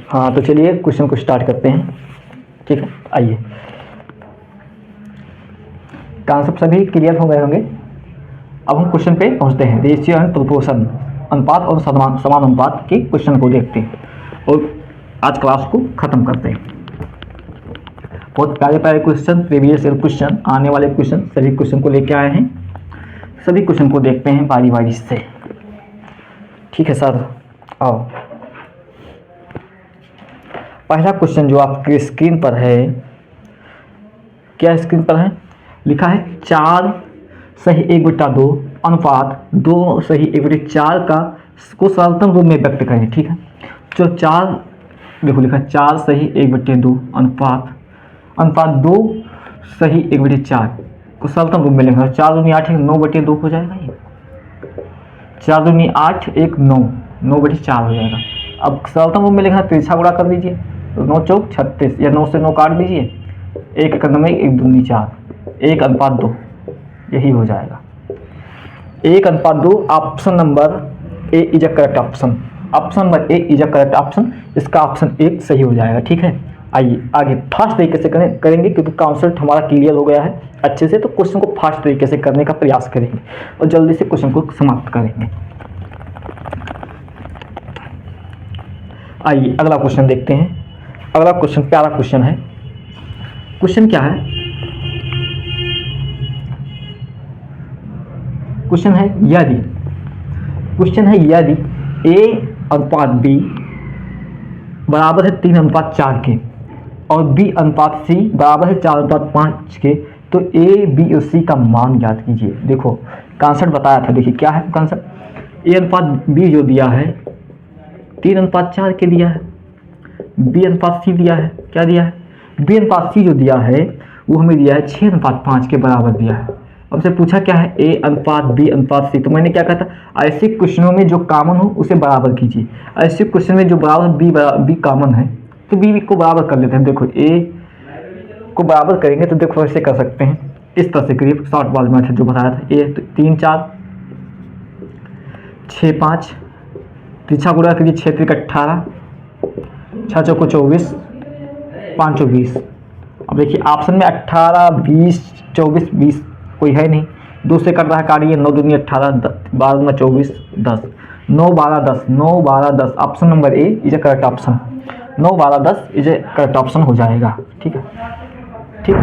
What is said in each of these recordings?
हाँ तो चलिए क्वेश्चन को स्टार्ट करते हैं। ठीक है, आइए। कॉन्सेप्ट सभी क्लियर हो गए होंगे। अब हम क्वेश्चन पे पहुंचते हैं। रेशियो एंड प्रोपोर्शन, अनुपात और समान अनुपात के क्वेश्चन को देखते हैं और आज क्लास को ख़त्म करते हैं। बहुत प्यारे प्यारे क्वेश्चन, प्रीवियस ईयर क्वेश्चन, आने वाले क्वेश्चन, सभी क्वेश्चन को लेके आए हैं। सभी क्वेश्चन को देखते हैं बारी बारी से। ठीक है सर, आओ। पहला क्वेश्चन जो आपके स्क्रीन पर है, क्या स्क्रीन पर है? लिखा है 4 सही 1/2 अनुपात 2 सही 1/4 का को सरलतम रूप में व्यक्त करें। ठीक है, जो 4 देखो लिखा है 4 सही 1/2 अनुपात 2 सही 1/4 को सरलतम रूप में लिखा है। 4 दूनी 8 9/2 हो जाएगा। ये 4 दूनी 8 1 9 9/4 हो जाएगा। अब सरलतम रूप में लिखा है, तिरछा गुणा कर दीजिए तो 9 चौक 36 या 9 से 9 काट दीजिए, 1 एक में 1 दूनी 4 1/2 यही हो जाएगा। 1/2 option number A is a correct option. Option number A is a correct option. इसका ऑप्शन 1 सही हो जाएगा। ठीक है, आइए आगे फास्ट तरीके से करेंगे क्योंकि कॉन्सेप्ट हमारा क्लियर हो गया है अच्छे से। तो क्वेश्चन को फास्ट तरीके से करने का प्रयास करेंगे और जल्दी से क्वेश्चन को समाप्त करेंगे। आइए अगला क्वेश्चन देखते हैं। अगला क्वेश्चन प्यारा क्वेश्चन है। क्वेश्चन क्या है? क्वेश्चन है यदि A/B बराबर है 3/4 के और B/C बराबर है 4/5 के, तो A, B और C का मान ज्ञात कीजिए। देखो कॉन्सेप्ट बताया था, देखिए क्या है कॉन्सेप्ट। A/B जो दिया है 3/4 के दिया है, B/C दिया है, क्या दिया है? B/C जो दिया है वो हमें दिया है 6/5 के बराबर दिया है। अब से पूछा क्या है? A/B/C। तो मैंने क्या कहा था, ऐसे क्वेश्चनों में जो कॉमन हो उसे बराबर कीजिए। ऐसे क्वेश्चन में जो बराबर B कॉमन है तो B को बराबर कर लेते हैं। देखो A को बराबर करेंगे तो देखो ऐसे कर सकते हैं, इस तरह से करिए, शॉर्ट वाला मेथड जो बताया था। A तो 3 4 6 5, तिरछा गुणा करिए 6 3 18 6 चौको 24 5 20। अब देखिए ऑप्शन में 18 20 24 20 कोई है नहीं, 2 से कट रहा है, काटिए 9 दूनी 18 12 में 24 10 9 12 10 9 12 10। Option number A is A correct option. 9 12 10 is A correct option हो जाएगा। ठीक है, ठीक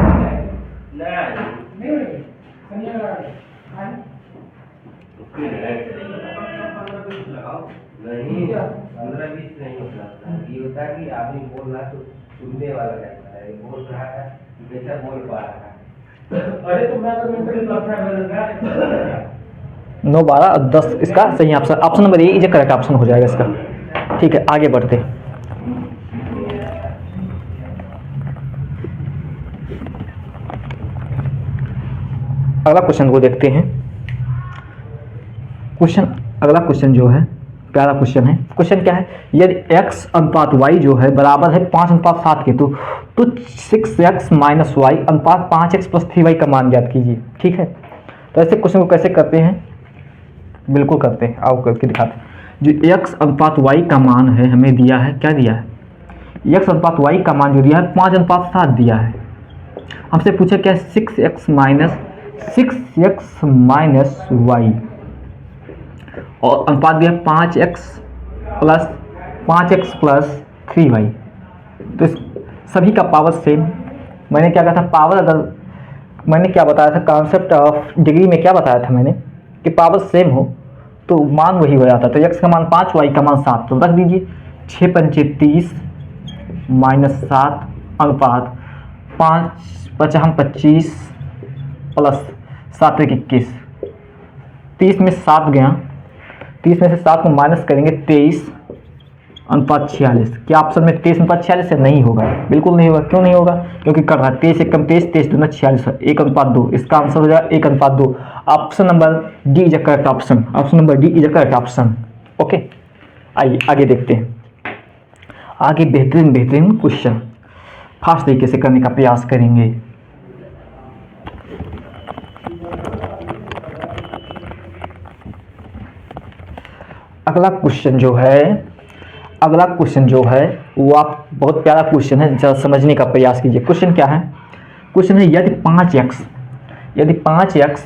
नहीं 15-20 नहीं होता। ये होता है कि आदमी बोल रहा है तो सुनने वाला रहता है, बोल रहा है जैसा बोल पा रहा है। अरे तो मैं तो 9 12 10 इसका सही option. Option number A is A correct option हो जाएगा इसका। ठीक है, आगे बढ़ते। अगला क्वेश्चन को देखते हैं। अगला क्वेश्चन जो है प्यारा क्वेश्चन है। क्वेश्चन क्या है? यदि x/y जो है बराबर है 5/7 के, तो 6x - y अनुपात 5x + 3y का मान ज्ञात कीजिए। ठीक है, तो ऐसे क्वेश्चन को कैसे करते हैं? बिल्कुल करते हैं, आओ करके दिखाते हैं। जो x/y का मान है हमें दिया है, क्या दिया है? x/y का मान जो दिया है 5/7 दिया है। हमसे पूछा क्या है? 6x - y और अनुपात दिया 5x + 3y। तो सभी का पावर सेम। मैंने क्या कहा था? पावर, अगर मैंने क्या बताया था कॉन्सेप्ट ऑफ डिग्री में, क्या बताया था मैंने कि पावर सेम हो तो मान वही हो जाता है। तो x का मान 5 y का मान 7, तो रख दीजिए 6 पंचे 30 - 7 अनुपात 5 5 25 + 7 21। 30 में 7 गया, 30 में से 7 को माइनस करेंगे 23/46। क्या ऑप्शन में 23/46 से नहीं होगा? बिल्कुल नहीं होगा। क्यों नहीं होगा? क्योंकि कर रहा है 23 1 23 23 दूना 46 1/2। इसका आंसर हो जाएगा 1/2। Option number D is a correct option. Option number D is a correct option. Okay, आइए आगे देखते हैं। आगे बेहतरीन क्वेश्चन फास्ट तरीके से करने का प्रयास करेंगे। अगला क्वेश्चन जो है अगला क्वेश्चन जो है वो आप बहुत प्यारा क्वेश्चन है, जरा समझने का प्रयास कीजिए। क्वेश्चन क्या है? क्वेश्चन है यदि 5x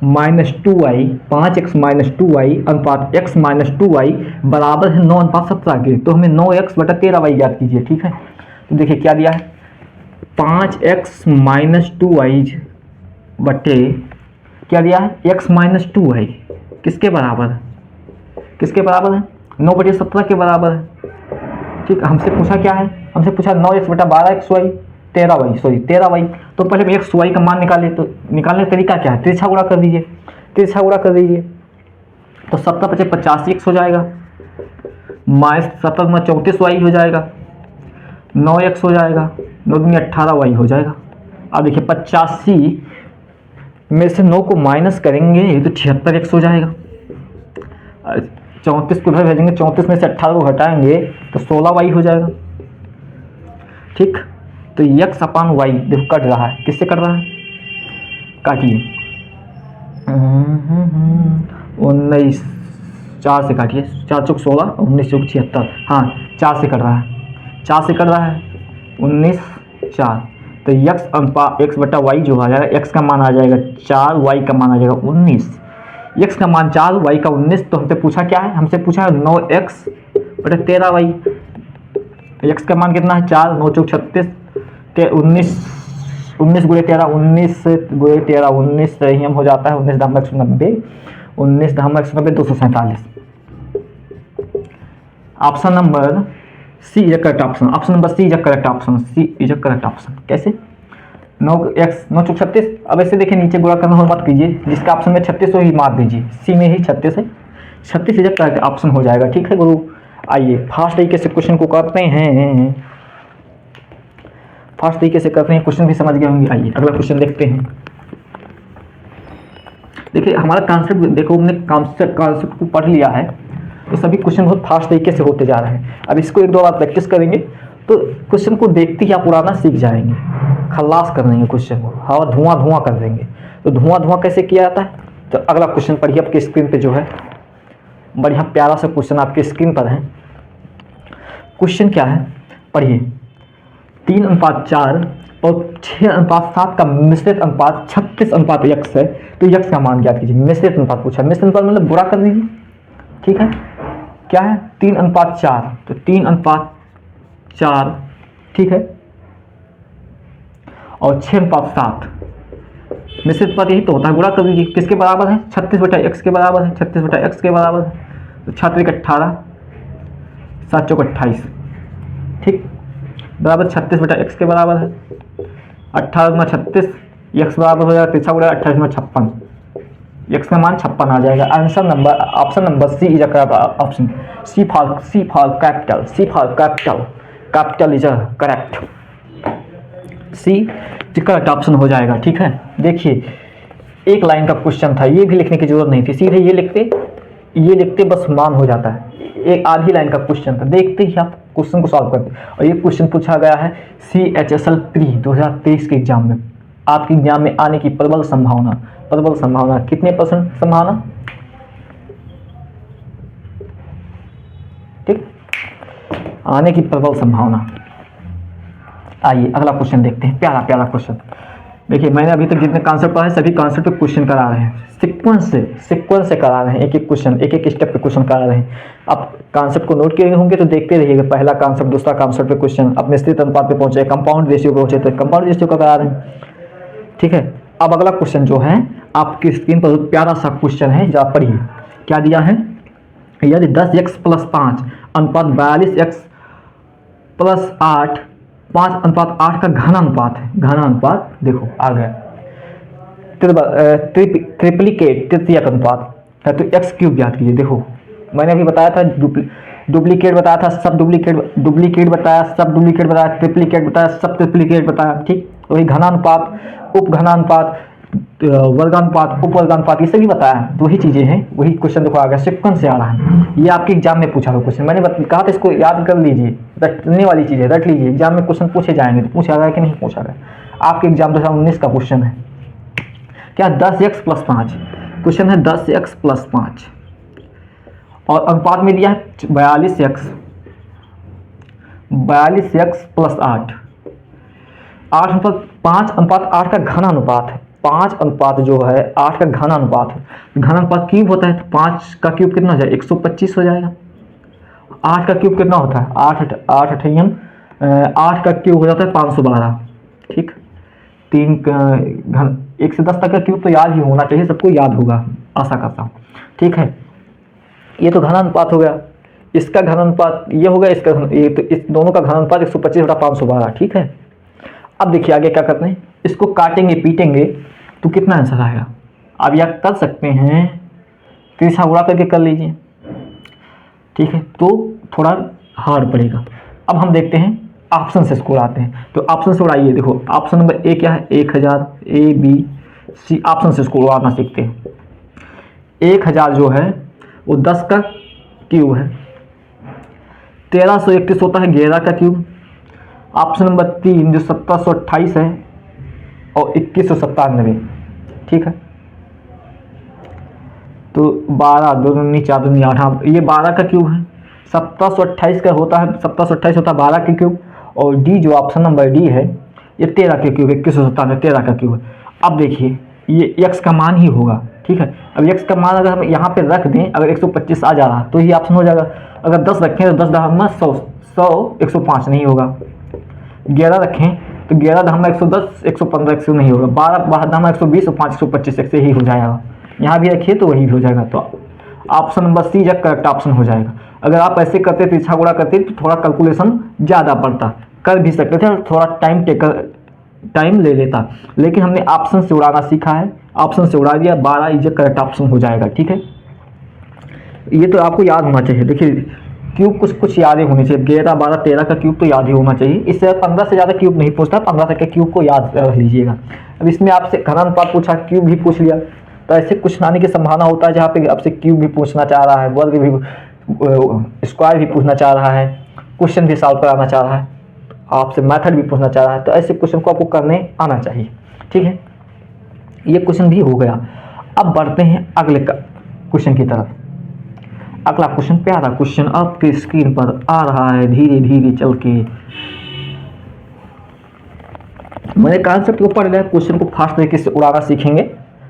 minus 2y 5x minus 2y अनुपात x माइनस 2y बराबर है 9 अनुपात 17 के, तो हमें 9x बटा 13y ज्ञात कीजिए। ठीक है, तो देखिए क्या दिया है, 5x माइनस 2y बटे क्या दिया है, x माइनस 2y किसके बराबर है? किसके बराबर है? 9 बटे 17 के बराबर है। ठीक, हमसे पूछा क्या है? हमसे पूछा 9x बटा 12xy 13y। तो पहले हम x y का मान निकाले, तो निकालने का तरीका क्या है? तिरछा गुणा कर दीजिए, तिरछा गुणा कर दीजिए। तो 17 पचे 85x हो जाएगा, माइनस 17 में 34y हो जाएगा, 9x हो जाएगा, 9 में 18y हो जाएगा। अब देखिए 85 में से 9 को माइनस करेंगे तो 76x हो जाएगा। 34 को उधर भेजेंगे, 34 में से 18 को घटाएंगे तो 16y हो जाएगा। ठीक, तो x अपान y देखो कट रहा है, किससे कट रहा है? काटिए, 19 4 से काटिए, 4 चौक 16, 19 चौक 76, हाँ 4 से कट रहा है, 4 से कट रहा है, 19 4, तो x बटा y जो आ जाएगा, x का मान आ जाएगा 4, y का मान आ जाएगा 19। x का मान 4, y का 19, तो हमसे पूछा क्या है? हमसे पूछा है 9x बटा 13y। x का मान कितना है? 4, 9 चौक 36, 19 गुणे 13, 19 गुणे 13, 19 सही हम हो जाता है, 19 दशमलव 190, 19 दशमलव 190, 247। Option number C is correct option, option number C is correct option, C is correct option. कैसे? 9 चौक 36। अब ऐसे देखिए नीचे गुणा करना हो मत कीजिए, जिसका ऑप्शन में 36 हो ही मार दीजिए, सी में ही 36 है, 36 इज करेक्ट ऑप्शन हो जाएगा। ठीक है गुरु, आइए फास्ट तरीके से क्वेश्चन को करते हैं, फास्ट तरीके से करते हैं, क्वेश्चन भी समझ गए होंगे। आइए अगला क्वेश्चन देखते हैं। देखिए हमारा कॉन्सेप्ट देखो, हमने कॉन्सेप्ट को पढ़ लिया है, तो सभी क्वेश्चन बहुत फास्ट तरीके से होते जा रहे हैं। अब इसको एक दो बार प्रैक्टिस करेंगे तो क्वेश्चन को देखते ही आप उड़ाना सीख जाएंगे, खल्लास कर देंगे क्वेश्चन को, हवा धुआं कर देंगे। तो धुआं कैसे किया जाता है? तो अगला क्वेश्चन पढ़िए, आपके स्क्रीन पे जो है बढ़िया प्यारा सा क्वेश्चन आपके स्क्रीन पर है। क्वेश्चन क्या है पढ़िए, 3:4 और 6:7 का मिश्रित अनुपात 36:x है, तो x का मान ज्ञात कीजिए। मिश्रित अनुपात पूछा, मिश्रित अनुपात मतलब बुरा कर दीजिए। ठीक है, क्या है? 3:4, तो 3:4 ठीक है, और 6:7 मिश्रित अनुपात यही तो होता है, गुणा कर दीजिए। किसके बराबर है? 36/x के बराबर है, 36/x के बराबर है, तो 6 18, 7 चौक 28, ठीक, बराबर 36/x के बराबर है। 18 में 36, x बराबर हो जाएगा 3 गुणा 28 में 56, x का मान 56 आ जाएगा। Answer number option number C is correct option, C for capital, C for capital is correct, C correct option हो जाएगा। ठीक है, देखिए एक लाइन का क्वेश्चन था, ये भी लिखने की जरूरत नहीं थी, सीधे ये लिखते बस मान हो जाता है। एक आधी लाइन का क्वेश्चन था, देखते ही आप क्वेश्चन को सॉल्व करते। और ये क्वेश्चन पूछा गया है CHSL प्री 2023 के एग्जाम में, आपके एग्जाम में आने की प्रबल संभावना कितने % संभावना? ठीक, आने की प्रबल संभावना। आइए अगला क्वेश्चन देखते हैं, प्यारा क्वेश्चन। देखिए मैंने अभी तक जितने कॉन्सेप्ट पढ़ा है सभी कॉन्सेप्ट पे क्वेश्चन करा रहे हैं, सीक्वेंस से करा रहे हैं, एक एक क्वेश्चन, एक स्टेप पे क्वेश्चन करा रहे हैं। आप कॉन्सेप्ट को नोट किए होंगे तो देखते रहिएगा, पहला कॉन्सेप्ट, दूसरा कॉन्सेप्ट पे क्वेश्चन, अब मिश्रित अनुपात पे पहुंचे, कंपाउंड रेशियो पे पहुंचे तो कंपाउंड रेशियो का करा रहे हैं। ठीक है, अब अगला क्वेश्चन जो है आपकी स्क्रीन पर प्यारा सा क्वेश्चन है, जरा पढ़िए क्या दिया है। यदि 10x + 5 अनुपात 42x + 8 5:8 का घन अनुपात है, घन अनुपात देखो आ गया, ट्रिप्लिकेट तृतीयक अनुपात है, तो x क्यूब ज्ञात कीजिए। देखो मैंने अभी बताया था, डुप्लीकेट बताया था, सब डुप्लीकेट बताया, सब डुप्लीकेट बताया, ट्रिप्लिकेट बताया, सब ट्रिप्लिकेट बताया। ठीक, वही घनानुपात, उपघनानुपात, वर्गानुपात, उपवर्गानुपात, ये सभी बताया है, वही चीजें हैं। वही क्वेश्चन देखो आ गया, सीक्वेंस से आ रहा है, ये आपके एग्जाम में पूछा हुआ क्वेश्चन। मैंने कहा था इसको याद कर लीजिए, रटने वाली चीज़ है, रट लीजिए, एग्जाम में क्वेश्चन पूछे जाएंगे, तो पूछा गया कि नहीं पूछा गया। आपके एग्जाम 2019 का क्वेश्चन है, क्या 10x + 5, क्वेश्चन है 10x + 5 और अनुपात में दिया है 42x 42x+8, 5:8 का घन अनुपात है। 5 अनुपात जो है 8 का घन अनुपात है। घन अनुपात क्यूब होता है तो 5 का क्यूब कितना हो जाएगा, 125 हो जाएगा। 8 का क्यूब कितना होता है, 8 का क्यूब हो जाता है 512। ठीक, 3 घन 1 से 10 तक का क्यूब तो याद ही होना चाहिए, सबको याद होगा, आशा करता हूँ। ठीक है, ये तो घन अनुपात हो गया। इसका घन अनुपात ये हो गया, इसका ये तो इस दोनों का घन अनुपात 125/512। ठीक है, अब देखिए आगे क्या करते हैं, इसको काटेंगे पीटेंगे तो कितना आंसर आएगा। अब यह कर सकते हैं, तिरछा उड़ा करके कर लीजिए। ठीक है, तो थोड़ा हार्ड पड़ेगा। अब हम देखते हैं ऑप्शन से इसको उड़ाते हैं, तो ऑप्शन से उड़ाइए। देखो ऑप्शन नंबर ए क्या है, 1000, ए बी सी। ऑप्शन से इसको उड़ाना सीखते हैं। 1000 जो है वो 10 का क्यूब है। 1331 होता है 11 का क्यूब। ऑप्शन नंबर 3 जो 1728 है और 2197। ठीक है, तो 12 2 दूनी 4 दूनी 8, हाँ ये 12 का क्यूब है। 1728 का होता है, 1728 होता है 12 का क्यूब। और डी जो ऑप्शन नंबर डी है ये 13 का क्यूब, 2197 13 का क्यूब है। अब देखिए ये x का मान ही होगा। ठीक है, अब x का मान अगर हम यहाँ पे रख दें, अगर 125 आ जा रहा तो ये ऑप्शन हो जाएगा। अगर 10 रखें तो 10 दहामा 100, 105 नहीं होगा। 11 रखें तो 11 दहामा 110, 115 100 नहीं होगा। 12 दहामा 120 और 5 125 से ही हो जाएगा। यहाँ भी रखिए तो वही भी हो जाएगा। तो ऑप्शन नंबर सी जब करेक्ट ऑप्शन हो जाएगा। अगर आप ऐसे करते तिरछा गुणा करते तो थोड़ा कैलकुलेशन ज़्यादा पड़ता, कर भी सकते थे, थोड़ा टाइम ले लेता, लेकिन हमने ऑप्शन से उड़ाना सीखा है, ऑप्शन से उड़ा दिया। 12 इज करेक्ट ऑप्शन हो जाएगा। ठीक है, ये तो आपको याद होना चाहिए। देखिए क्यूब कुछ यादें होनी चाहिए। 11 12 13 का क्यूब तो याद ही होना चाहिए। इससे 15 से ज़्यादा क्यूब नहीं पूछता, 15 तक के क्यूब को याद रख लीजिएगा। अब इसमें आपसे घन अनुपात पूछा, क्यूब भी पूछ लिया, तो ऐसे कुछ आने की संभावना होता है जहाँ पे आपसे क्यूब भी पूछना चाह रहा है, वर्ग भी, स्क्वायर भी पूछना चाह रहा है, क्वेश्चन भी सॉल्व कराना चाह रहा है, आपसे मेथड भी पूछना चाह रहा है। तो ऐसे क्वेश्चन को आपको करने आना चाहिए। ठीक है, ये क्वेश्चन भी हो गया। अब बढ़ते हैं अगले क्वेश्चन की तरफ। अगला क्वेश्चन, प्यारा क्वेश्चन आपके स्क्रीन पर आ रहा है धीरे धीरे चल के। मैंने कॉन्सेप्ट को पढ़ लिया, क्वेश्चन को फास्ट तरीके से उड़ाना सीखेंगे।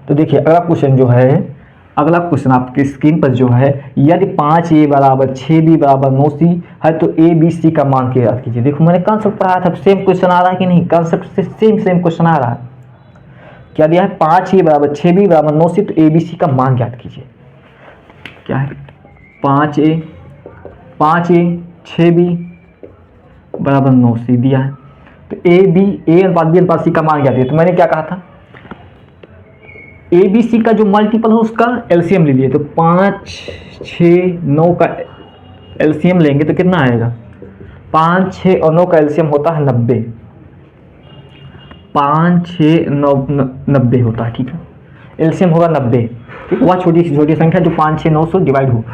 तो देखिए अगला क्वेश्चन जो है, अगला क्वेश्चन आपकी स्क्रीन पर जो है, यदि 5a = 6b = 9c है तो a b c का मान क्या याद कीजिए। देखो मैंने कॉन्सेप्ट पढ़ाया था, सेम क्वेश्चन आ रहा है कि नहीं, कॉन्सेप्ट से सेम क्वेश्चन आ रहा है। क्या दिया है, 5a = 6b = 9c, तो a b c का मान याद कीजिए। क्या है, 5a 6b = 9c दिया है, तो a अनुपात b अनुपात c का मान याद है। तो मैंने क्या कहा था, ए बी सी का जो मल्टीपल है उसका एलसीएम ले लिए। तो 5 6 9 का एलसीएम लेंगे तो कितना आएगा, 5 6 और 9 का एलसीएम होता है 90। 5 6 9 90 होता है। ठीक है, एलसीएम होगा 90। ठीक, वह छोटी छोटी संख्या जो 5 6 9 से डिवाइड हो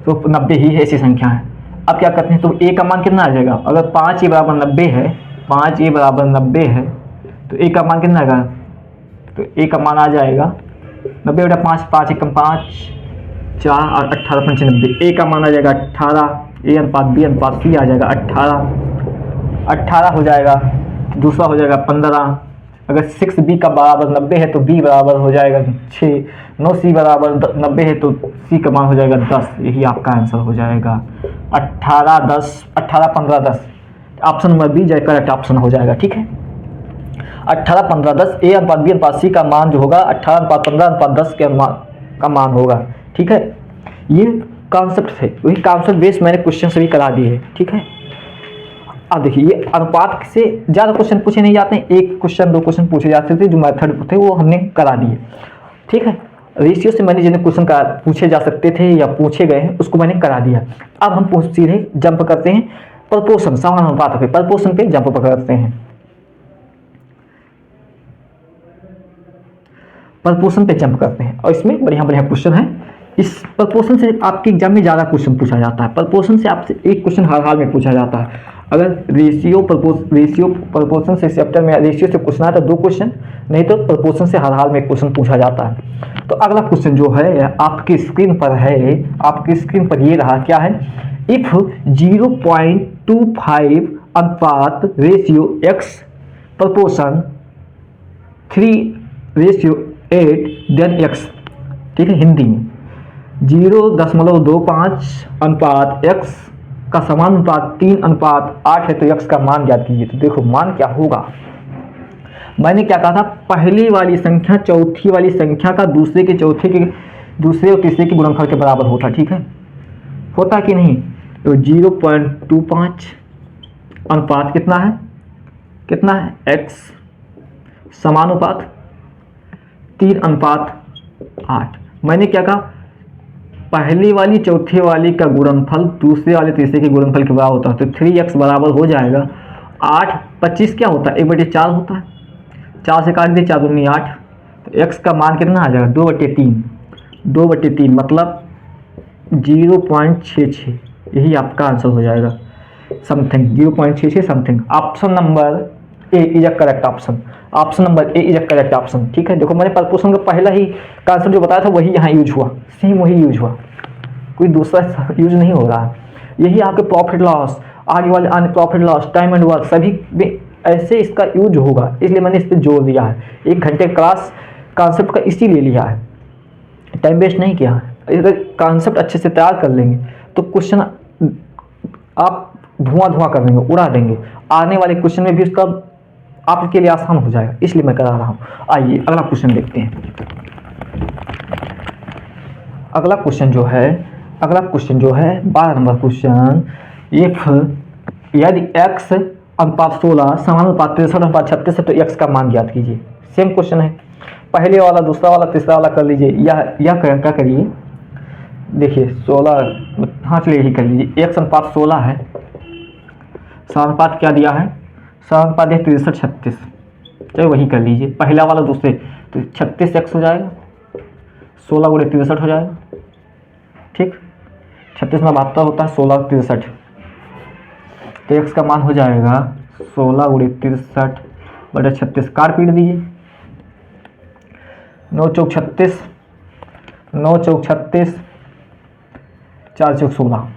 तो 90 ही ऐसी संख्या है। अब क्या करते हैं, तो ए का मान कितना आ जाएगा, अगर 5a = 90 है, 5a = 90 है तो ए का मान कितना आएगा, तो ए का मान आ जाएगा 90/5, 5 × 5 4 और 18 × 90। ए का मान आ जाएगा 18, a अनुपात b अनुपात c आ जाएगा 18 हो जाएगा। दूसरा हो जाएगा 15। अगर 6b का बराबर 90 है तो b बराबर हो जाएगा 6, 9c बराबर 90 है तो c का मान हो जाएगा 10। यही आपका आंसर हो जाएगा 18 10 18 15 10। ऑप्शन नंबर बी जो करेक्ट ऑप्शन हो जाएगा। ठीक है, 18 15 10 ए अनुपात बी अनुपात सी का मान जो होगा 18 अनुपात 15 अनुपात 10 के का मान होगा। ठीक है, ये कॉन्सेप्ट थे, वही कॉन्सेप्ट बेस मैंने क्वेश्चन से भी करा दिए है। ठीक है, अब देखिए ये अनुपात से ज़्यादा क्वेश्चन पूछे नहीं जाते हैं, एक क्वेश्चन 2 क्वेश्चन पूछे जाते थे, जो मेथड थे वो हमने करा दिए। ठीक है, रेशियो से मैंने जितने क्वेश्चन पूछे जा सकते थे या पूछे गए हैं उसको मैंने करा दिया। अब हम सीधे जंप करते हैं प्रपोर्शन, समान अनुपात पे, प्रपोर्शन पे जंप करते हैं। प्रपोर्शन पे जंप करते हैं और इसमें बढ़िया क्वेश्चन है। इस प्रपोर्शन से आपके एग्जाम में ज़्यादा क्वेश्चन पूछा जाता है। प्रपोर्शन से आपसे एक क्वेश्चन हर हाल में पूछा जाता है। अगर रेशियो प्रपोर्शन से चैप्टर में रेशियो से पूछना है तो 2 क्वेश्चन, नहीं तो प्रपोर्शन से हर हाल में क्वेश्चन पूछा जाता है। तो अगला क्वेश्चन जो है आपकी स्क्रीन पर है, आपकी स्क्रीन पर ये रहा, क्या है, इफ 0.25 अनुपात ratio x proportion 3:8 then x। ठीक है, हिंदी में 0.25 अनुपात x का समानुपात 3:8 है तो x का मान ज्ञात कीजिए। तो देखो मान क्या होगा, मैंने क्या कहा था, पहली वाली संख्या चौथी वाली संख्या का दूसरे के चौथे के दूसरे और तीसरे के गुणनफल के बराबर होता। ठीक है, होता कि नहीं। तो 0.25 अनुपात कितना है, कितना है x समानुपात 3:8। मैंने क्या कहा, पहली वाली चौथे वाली का गुणनफल दूसरे वाले तीसरे के गुणनफल के बराबर होता है। तो 3x बराबर हो जाएगा 8 25 क्या होता है 1/4 होता है, 4 से काट दिए 4 दूनी 8। तो x का मान कितना आ जाएगा 2/3 मतलब 0.66। यही आपका आंसर हो जाएगा, something 0.66 something. Option number A is a correct option, option number A is a correct option. ठीक है, देखो मैंने प्रपोर्शन का पहला ही कॉन्सेप्ट जो बताया था वही यहाँ यूज हुआ, सेम वही यूज हुआ, कोई दूसरा यूज नहीं हो रहा है। यही आपके प्रॉफिट लॉस, आगे वाले अन्य profit loss, time and work सभी में ऐसे इसका यूज होगा, इसलिए मैंने इस पर जोर दिया है। 1 घंटे क्लास कॉन्सेप्ट का इसीलिए लिया है, टाइम वेस्ट नहीं किया है। अगर कॉन्सेप्ट अच्छे से तैयार कर लेंगे तो क्वेश्चन आप धुआं कर देंगे, उड़ा देंगे। आने वाले क्वेश्चन में भी उसका आपके लिए आसान हो जाएगा, इसलिए मैं करा रहा हूँ। आइए अगला क्वेश्चन देखते हैं। अगला क्वेश्चन जो है 12 नंबर क्वेश्चन। इफ यदि x अनुपात 16 समानुपात 63:36 है तो x का मान ज्ञात कीजिए। सेम क्वेश्चन है, पहले वाला दूसरा वाला तीसरा वाला कर लीजिए, या क्या करिए, देखिए 16 हाँ चलिए यही कर लीजिए। x अनुपात 16 है, समानुपात क्या दिया है, समानुपात है 63:36, चलिए वही कर लीजिए। पहला वाला दूसरे तो 36x हो जाएगा, 16 × 63 हो जाएगा। ठीक, 36 में 72 होता है, 16 × 63 तो x का मान हो जाएगा 16 × 63/36। काट पीट दीजिए, 9 चौक 36, 9 चौक 36, 4 चौक 16।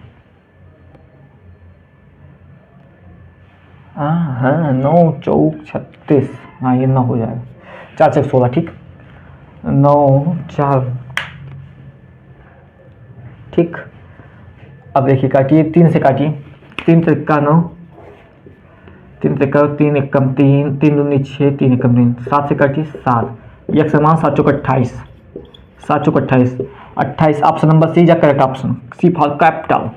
हाँ 9 चौक 36, हाँ ये 9 हो जाएगा, 4 चौक 16। ठीक, 9 4 ठीक। अब देखिए काटिए, 3 से काटिए, 3 त्रिक्का 9, 3 त्रिक्का 3 एकम 3, 3 दूनी 6, 3 एकम 3, 7 से काटिए 7, एक समान 7 चौक 28, 7 चौक 28। Option number C is correct option, C for capital,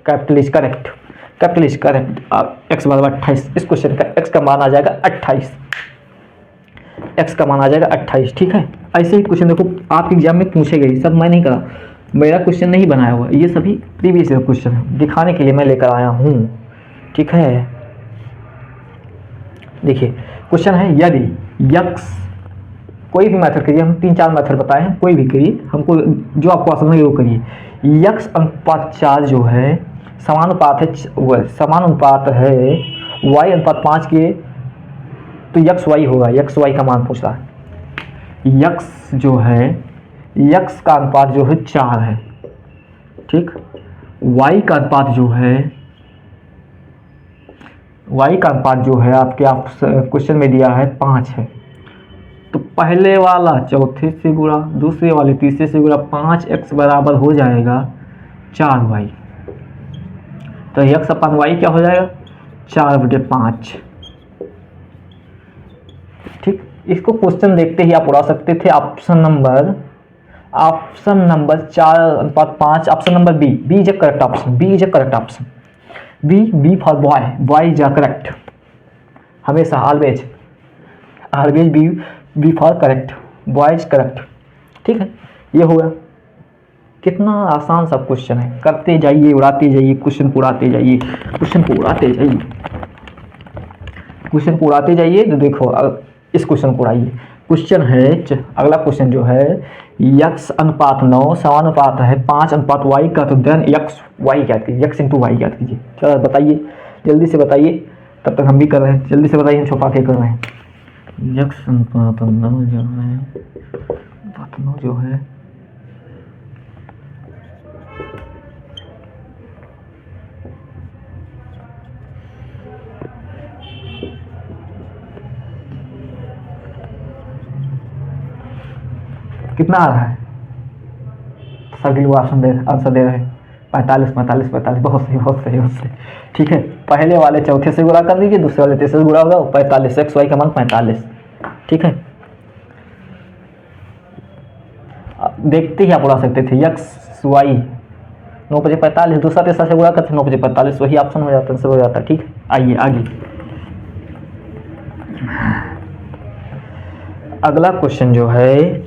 capital is correct, x बराबर 28। इस क्वेश्चन का एक्स का मान आ जाएगा 28, एक्स का मान आ जाएगा 28। ठीक है, ऐसे ही क्वेश्चन देखो आपके एग्जाम में पूछे गए, सब मैं नहीं करा, मेरा क्वेश्चन नहीं बनाया हुआ, ये सभी प्रीवियस ईयर क्वेश्चन है, दिखाने के लिए मैं लेकर आया हूँ। ठीक है, देखिए क्वेश्चन है, यदि यक्स, कोई भी मेथड करिए, हम 3-4 मेथड बताए हैं, कोई भी करिए, हमको जो आपको आसान लगे वो करिए। यक्स अनुपात 4 जो है समानुपात है y अनुपात 5 के, तो यक्स वाई होगा, यक्स वाई का मान पूछ रहा है। यक्स जो है, यक्स का अनुपात जो है 4 है। ठीक, वाई का अनुपात जो है आपके क्वेश्चन में दिया है 5 है। तो पहले वाला चौथे से गुणा, दूसरे वाले तीसरे से गुणा, 5x बराबर हो जाएगा 4y। तो x अपन y क्या हो जाएगा 4/5। ठीक, इसको क्वेश्चन देखते ही आप उड़ा सकते थे। Option number 4:5, option number B is a correct option, B for boy is a correct, हमेशा always B for correct, boy is correct. ठीक है, ये हो गया। कितना आसान सा क्वेश्चन है, करते जाइए, उड़ाते जाइए, क्वेश्चन को उड़ाते जाइए। तो देखो इस क्वेश्चन को उड़ाइए। क्वेश्चन है, अगला क्वेश्चन जो है, x अनुपात 9 समानुपात है 5 अनुपात y का, तो देन x y ज्ञात कीजिए, x इंटू वाई ज्ञात कीजिए। चलो बताइए, जल्दी से बताइए, तब तक हम भी कर रहे हैं, जल्दी से बताइए, हम छुपा के कर रहे हैं। x अनुपात 9 जो है कितना आ रहा है? सभी लोग आंसर दे रहे हैं 45 45 45। बहुत सही बहुत सही बहुत सही। ठीक है, पहले वाले चौथे से गुणा कर दीजिए, दूसरे वाले तीसरे से गुणा होगा 45। एक्स वाई का मान 45। ठीक है, देखते ही आप उड़ा सकते थे एक्स वाई 9 बजे 45, दूसरा तीसरा से गुणा करते 9 बजे 45, वही ऑप्शन हो जाता है, सब हो जाता है। ठीक है, आइए आगे अगला क्वेश्चन जो है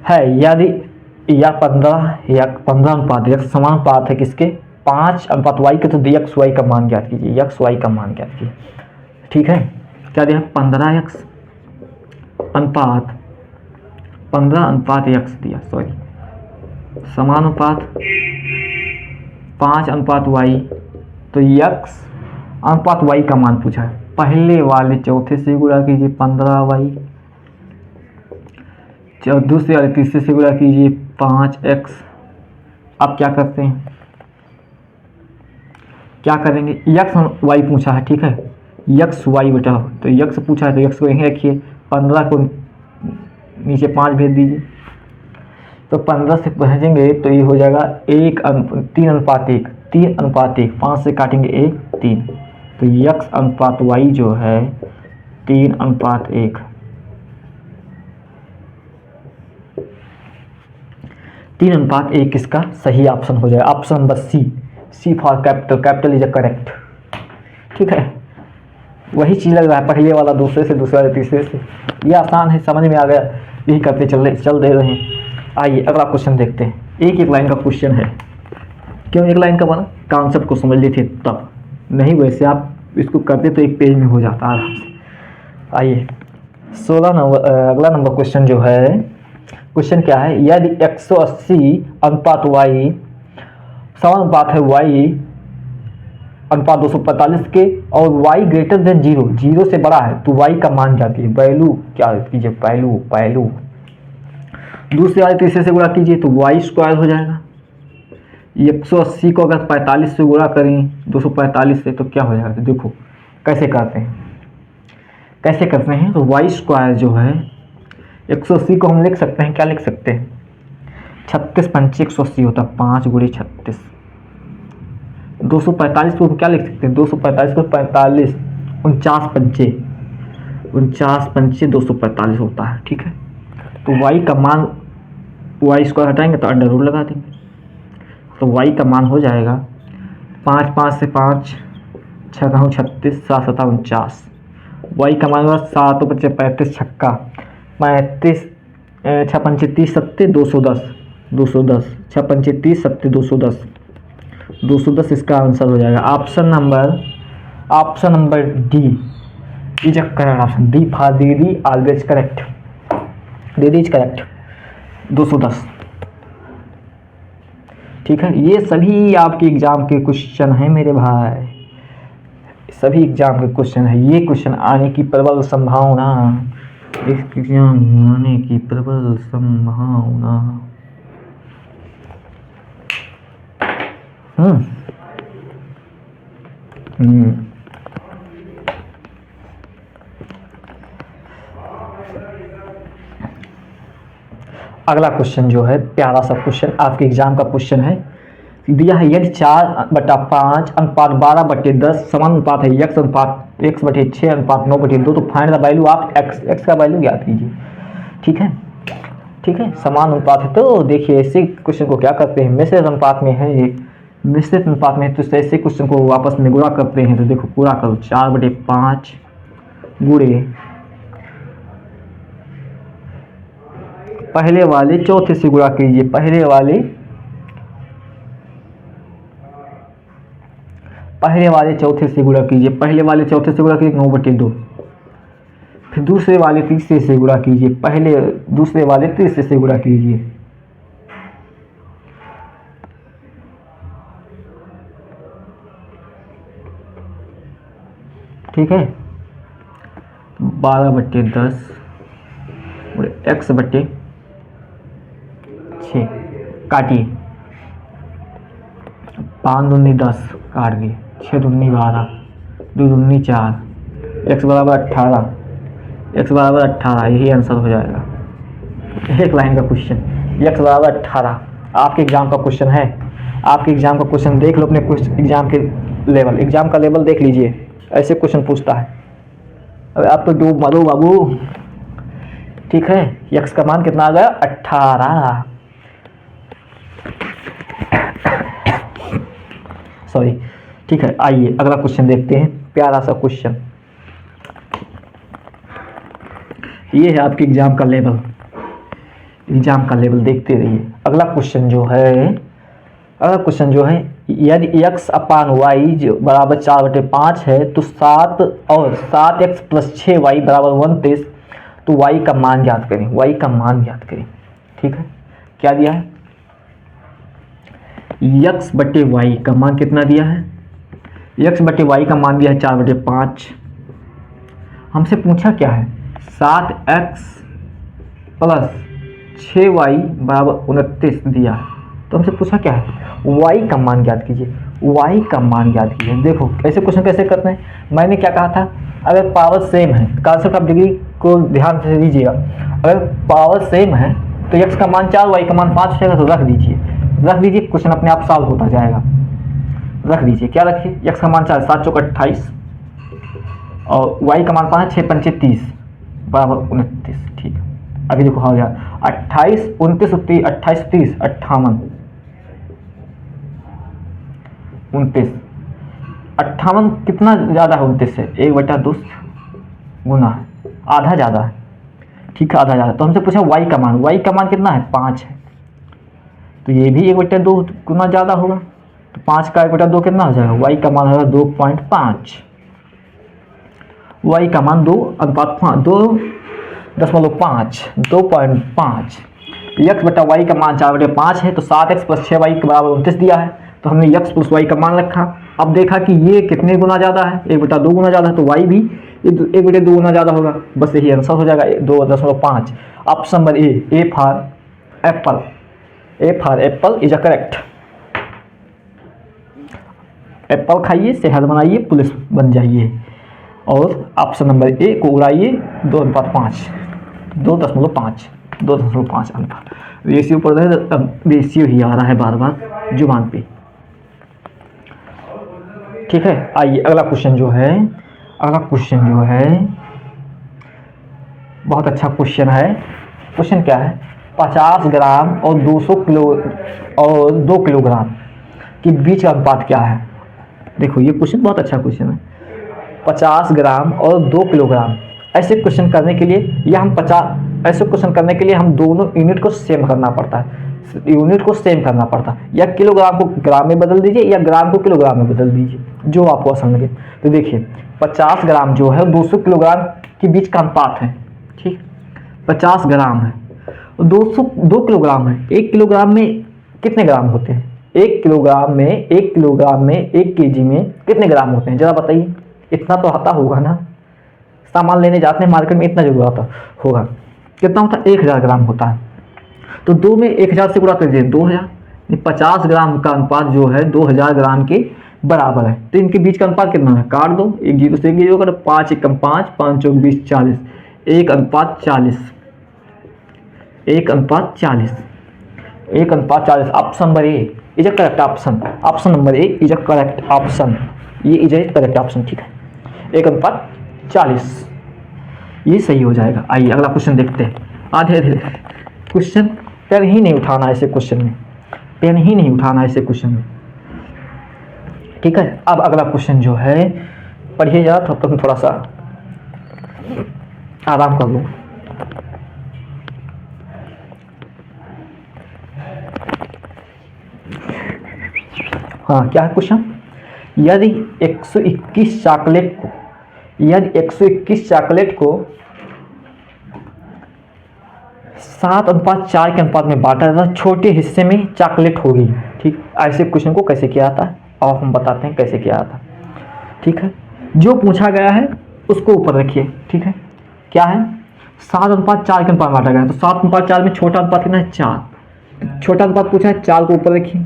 यदि या 15 अनुपात x समान अनुपात है किसके? 5 अनुपात y के, तो dx y का मान ज्ञात कीजिए, x y का मान ज्ञात कीजिए। ठीक है, क्या दिया? 15x अनुपात 15 अनुपात x दिया, सॉरी, समानुपात 5 अनुपात y, तो x अनुपात y का मान पूछा है। पहले वाले चौथे से गुणा कीजिए 15y, दूसरे वाले तीसरे से गुणा कीजिए 5x। आप क्या करते हैं, क्या करेंगे? x y पूछा है, ठीक है, x y बेटा, तो x पूछा है तो x को यहीं रखिए, 15 को नीचे 5 भेज दीजिए, तो 15 से भेजेंगे तो ये हो जाएगा 3 अनुपात 1, 3 अनुपात 1, 5 से काटेंगे 1 3, तो x अनुपात y जो है 3 अनुपात 1। 3 अनुपात 1 इसका सही ऑप्शन हो जाएगा, option number C for capital, capital is a correct. ठीक है, वही चीज़ लग रहा है, पहले वाला दूसरे से, दूसरे वाले तीसरे से, ये आसान है, समझ में आ गया, यही करते चल दे रहे हैं। आइए अगला क्वेश्चन देखते हैं, एक लाइन का क्वेश्चन है। क्यों एक लाइन का बना? कॉन्सेप्ट को समझ लेते तब, नहीं वैसे आप इसको करते तो एक पेज में हो जाता आराम से। आइए 16 नंबर, अगला नंबर क्वेश्चन जो है, क्वेश्चन क्या है? यदि 180 अनुपात y समानुपात है y अनुपात 245 के और y ग्रेटर देन 0 से बड़ा है, तो y का मान जाती है, वैल्यू क्या कीजिए? वैल्यू दूसरे वाले तीसरे से गुणा कीजिए तो y स्क्वायर हो जाएगा। 180 को अगर 45 से गुणा करें 245 से तो क्या हो जाएगा? तो देखो कैसे करते हैं, तो y स्क्वायर जो है 180 को हम लिख सकते हैं, क्या लिख सकते हैं? 36 पंचे 180 होता है, 5 गुणे 36। 245 को क्या लिख सकते हैं? 245 को 45 49 पंचे 245 होता है। ठीक है, तो y का मान, y स्क्वायर हटाएंगे तो अंडर रूट लगा देंगे, तो y का मान हो जाएगा 5 से 5 6 36 7 7 49, y का मान होगा 7 5 35 छक्का 35 6 पंचे 30 सत्ते 210 6 पंचे 30 सत्ते 210 इसका आंसर हो जाएगा। Option number D is a correct option, D for दीदी ऑलवेज करेक्ट, दीदी इज करेक्ट 210। ठीक है, ये सभी आपके एग्जाम के क्वेश्चन हैं मेरे भाई, सभी एग्जाम के क्वेश्चन है, ये क्वेश्चन आने की प्रबल संभावना, एग्जाम आने की प्रबल संभावना। अगला क्वेश्चन जो है प्यारा सा क्वेश्चन, आपके एग्जाम का क्वेश्चन है, दिया है यदि 4/5 अनुपात 12/10 समान अनुपात है x अनुपात x/6 अनुपात 9/2, तो find the value of x का वैल्यू ज्ञात कीजिए। ठीक है, समान अनुपात है तो देखिए ऐसे क्वेश्चन को क्या करते हैं, मिश्रित अनुपात में है, मिश्रित अनुपात में तो ऐसे क्वेश्चन को वापस में गुणा करते हैं, तो देखो पूरा करो 4/5 गुणे पहले वाले चौथे से गुणा कीजिए, पहले वाले चौथे से गुणा कीजिए, 9/2, फिर दूसरे वाले तीसरे से गुणा कीजिए, दूसरे वाले तीसरे से गुणा कीजिए, ठीक है, 12/10 x/6 काटिए, 5 दूनी 10 काट दिए, 6 दूनी 12 2 दूनी 4, x बराबर 18, यही आंसर हो जाएगा। एक लाइन का क्वेश्चन, x बराबर 18 आपके एग्जाम का क्वेश्चन है। आपके एग्जाम का क्वेश्चन देख लो, अपने एग्जाम के लेवल, एग्जाम का लेवल देख लीजिए, ऐसे क्वेश्चन पूछता है। अरे आप तो डूब मरो बाबू। ठीक है, x का मान कितना आ गया 18। सॉरी, ठीक है, आइए अगला क्वेश्चन देखते हैं, प्यारा सा क्वेश्चन। ये है आपके एग्जाम का लेवल, एग्जाम का लेवल देखते रहिए। अगला क्वेश्चन जो है, यदि x अपान वाई जो बराबर 4/5 है तो 7 और 7x प्लस 6y बराबर 29, तो y का मान ज्ञात करें। y का मान ज्ञात करें। ठीक है, क्या दिया है, x बटे वाई का मान कितना दिया है, x बटे वाई का मान दिया है 4/5। हमसे पूछा क्या है, 7x प्लस 6y बराबर 29 दिया है। तो हमसे पूछा क्या है, y का मान ज्ञात कीजिए। y का मान ज्ञात कीजिए। देखो ऐसे क्वेश्चन कैसे करते हैं, मैंने क्या कहा था, अगर पावर सेम है, कांसेप्ट ऑफ डिग्री को ध्यान से दीजिएगा, अगर पावर सेम है तो x का मान 4 y का मान 5 रहेगा, तो रख दीजिए, क्वेश्चन अपने आप सॉल्व होता जाएगा। रख दीजिए, क्या रखिए, x का मान 4, 7 चौक 28 और y का मान 5, 6 पंचे 30 बराबर 29। ठीक है, अभी देखो हो गया 28 29 28 30 58 29, 58 कितना ज़्यादा है 29 से, 1/2 गुना है, आधा ज़्यादा है। ठीक है, आधा ज़्यादा। तो हमसे पूछा y का मान, y का मान कितना है 5 है, तो ये भी 1/2 गुना ज़्यादा होगा, तो 5 का 1/2 कितना हो जाएगा, y का मान होगा 2.5। y का मान 2.5 x बटा y का मान 4/5 है, तो 7x प्लस 6y के बराबर 29 दिया है, तो हमने x प्लस y का मान रखा। अब देखा कि ये कितने गुना ज़्यादा है, 1/2 गुना ज़्यादा है, तो y भी 1/2 गुना ज़्यादा होगा। बस यही आंसर हो जाएगा 2.5। Option number A for Apple is a correct. Apple खाइए, सेहत बनाइए, पुलिस बन जाइए। और ऑप्शन नंबर ए को उड़ाइए, 2.5 अनुपात। रेशियो पढ़ रहे हैं, रेशियो ही आ रहा है बार बार जुबान पे। ठीक है, आइए अगला क्वेश्चन जो है बहुत अच्छा क्वेश्चन है। क्वेश्चन क्या है, 50 ग्राम और 2 किलोग्राम के बीच का अनुपात क्या है। देखो ये क्वेश्चन बहुत अच्छा क्वेश्चन है, 50 ग्राम और 2 किलोग्राम। ऐसे क्वेश्चन करने के लिए हम दोनों यूनिट को सेम करना पड़ता है, या किलोग्राम को ग्राम में बदल दीजिए या ग्राम को किलोग्राम में बदल दीजिए, जो आपको आसान लगे। तो देखिए 50 ग्राम जो है 200 किलोग्राम के बीच का अनुपात है। ठीक, 50 ग्राम है, 2 किलोग्राम है। 1 किलोग्राम में कितने ग्राम होते हैं, 1 किलोग्राम में 1 केजी में कितने ग्राम होते हैं, जरा बताइए। इतना तो आता होगा ना, सामान लेने जाते हैं मार्केट में, इतना जरूर आता होगा। कितना होता है, 1000 ग्राम होता है। तो 2 में 1000 से गुणा कर दीजिए, 2000। 50 ग्राम का अनुपात जो है 2000 ग्राम के बराबर है। तो इनके बीच का अनुपात कितना है, काट दो, 1 0 से 1 0 कर, 5 1 5 5 4 20 40, 1:40, 1:40। Option number A is a correct option. Option number A is a correct option. ये इज अ करेक्ट ऑप्शन। ठीक है, 1:40 ये सही हो जाएगा। आइए अगला क्वेश्चन देखते हैं। आधे क्वेश्चन पेन ही नहीं उठाना ऐसे क्वेश्चन में, ठीक है। अब अगला क्वेश्चन जो है पढ़िए जरा, तब तक थोड़ा सा आराम कर लो। हाँ, क्या है क्वेश्चन, यदि 121 चॉकलेट को 7:4 के अनुपात में बांटा जाता है, छोटे हिस्से में चॉकलेट होगी। ठीक, ऐसे क्वेश्चन को कैसे किया जाता है और हम बताते हैं कैसे किया जाता है। ठीक है, जो पूछा गया है उसको ऊपर रखिए। ठीक है, क्या है, 7:4 के अनुपात में बांटा गया है, तो 7:4 में छोटा अनुपात कितना है, 4। छोटा अनुपात पूछा है, 4 को ऊपर रखिए।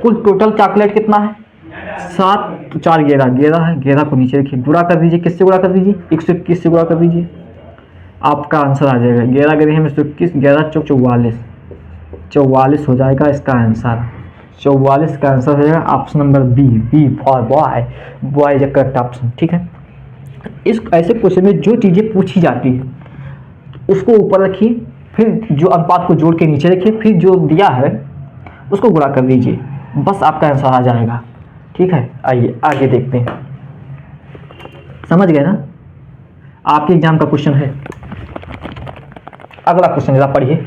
कुल टोटल चॉकलेट कितना है, 7 तो 4 11 है, 11 को नीचे रखिए। गुणा कर दीजिए, किससे गुणा कर दीजिए, 121 से गुणा कर दीजिए। आपका आंसर आ जाएगा 11 गरी में 21, 11 चौक 44, 44 हो जाएगा इसका आंसर। 44 का आंसर हो जाएगा option number B for boy, boy is correct option. ठीक है, इस ऐसे क्वेश्चन में जो चीज़ें पूछी जाती है उसको ऊपर रखिए, फिर जो अनुपात को जोड़ के नीचे रखिए, फिर जो दिया है उसको गुणा कर दीजिए, बस आपका आंसर आ जाएगा। ठीक है, आइए आगे देखते हैं। समझ गए ना, आपके एग्जाम का क्वेश्चन है। अगला क्वेश्चन जरा पढ़िए।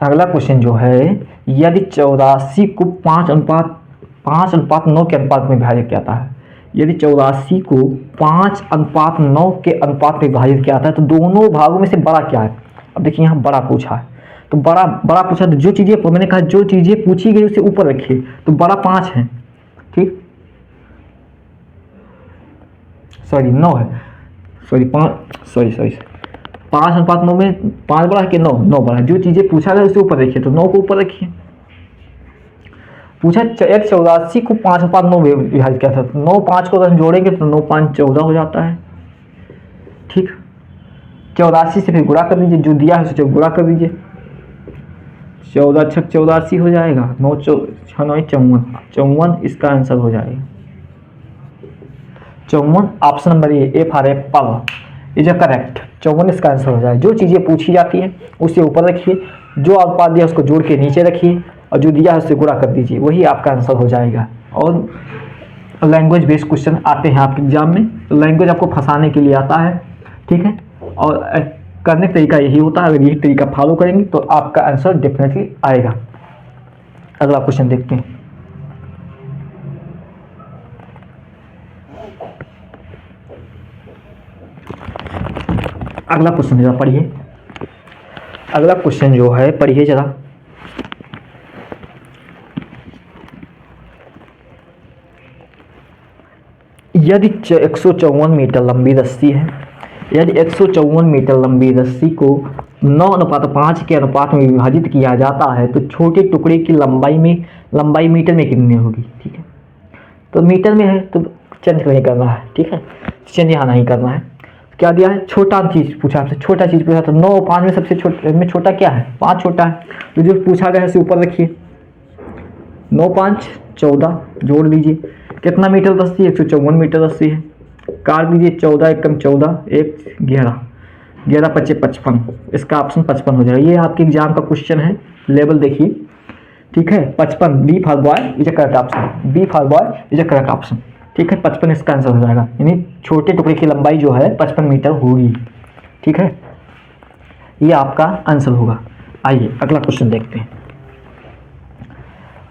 अगला क्वेश्चन जो है, यदि 84 को 5:9 के अनुपात में विभाजित किया जाता है, यदि 84 को 5:9 के अनुपात में विभाजित किया जाता है तो दोनों भागों में से बड़ा क्या है। अब देखिए यहाँ बड़ा पूछा है, तो बड़ा पूछा, तो जो चीज़ें मैंने कहा जो चीज़ें पूछी गई उसे ऊपर रखिए, तो बड़ा 5 है। ठीक, सॉरी 9 है, सॉरी 5:9 में 5 बड़ा है कि 9 बड़ा है। जो चीज़ें पूछा गया उसे ऊपर रखिए, तो 9 को ऊपर रखिए। पूछा 84 को 5:9 में विभाजित किया था, तो 9 5 को अगर जोड़ेंगे तो 9 5 14 हो जाता है। ठीक, 84 से फिर गुणा कर दीजिए, जो दिया है उसे गुणा कर दीजिए, 14 छक 84 हो जाएगा, 9 6 9 54 इसका आंसर हो जाएगा 54। Option number A for Apple is correct. 54 इसका आंसर हो जाएगा। जो चीज़ें पूछी जाती है उसे ऊपर रखिए, जो अनुपात दिया उसको जोड़ के नीचे रखिए, और जो दिया है उससे गुणा कर दीजिए, वही आपका आंसर हो जाएगा। और लैंग्वेज बेस्ड क्वेश्चन आते हैं आपके एग्जाम में, तो लैंग्वेज आपको फंसाने के लिए आता है। ठीक है, और करने का तरीका यही होता है, अगर यही तरीका फॉलो करेंगे तो आपका आंसर डेफिनेटली आएगा। अगला क्वेश्चन देखते हैं। अगला क्वेश्चन जरा पढ़िए। अगला क्वेश्चन जो है पढ़िए जरा। यदि 154 मीटर लंबी रस्सी है, यदि 154 मीटर लंबी रस्सी को 9:5 के अनुपात में विभाजित किया जाता है तो छोटे टुकड़े की लंबाई मीटर में कितनी होगी। ठीक है, तो मीटर में है तो चेंज नहीं करना है। ठीक है, चेंज यहाँ नहीं करना है। क्या दिया है, छोटा चीज़ पूछा आपसे, छोटा चीज़ पूछा तो 9 5 में सबसे छोटा क्या है, 5 छोटा है, तो जो पूछा गया है उसे ऊपर रखिए, 9 5 14 जोड़ लीजिए, कितना मीटर रस्सी, 154 मीटर रस्सी है, काट दीजिए, 14 एकम 14 1 11 11 5 55, इसका ऑप्शन 55 हो जाएगा। ये आपके एग्जाम का क्वेश्चन है, लेवल देखिए। ठीक है, 55 B for boy is a correct option, B for boy is a correct option. ठीक है, 55 इसका आंसर हो जाएगा, यानी छोटे टुकड़े की लंबाई जो है 55 मीटर होगी। ठीक है, ये आपका आंसर होगा। आइए अगला क्वेश्चन देखते हैं।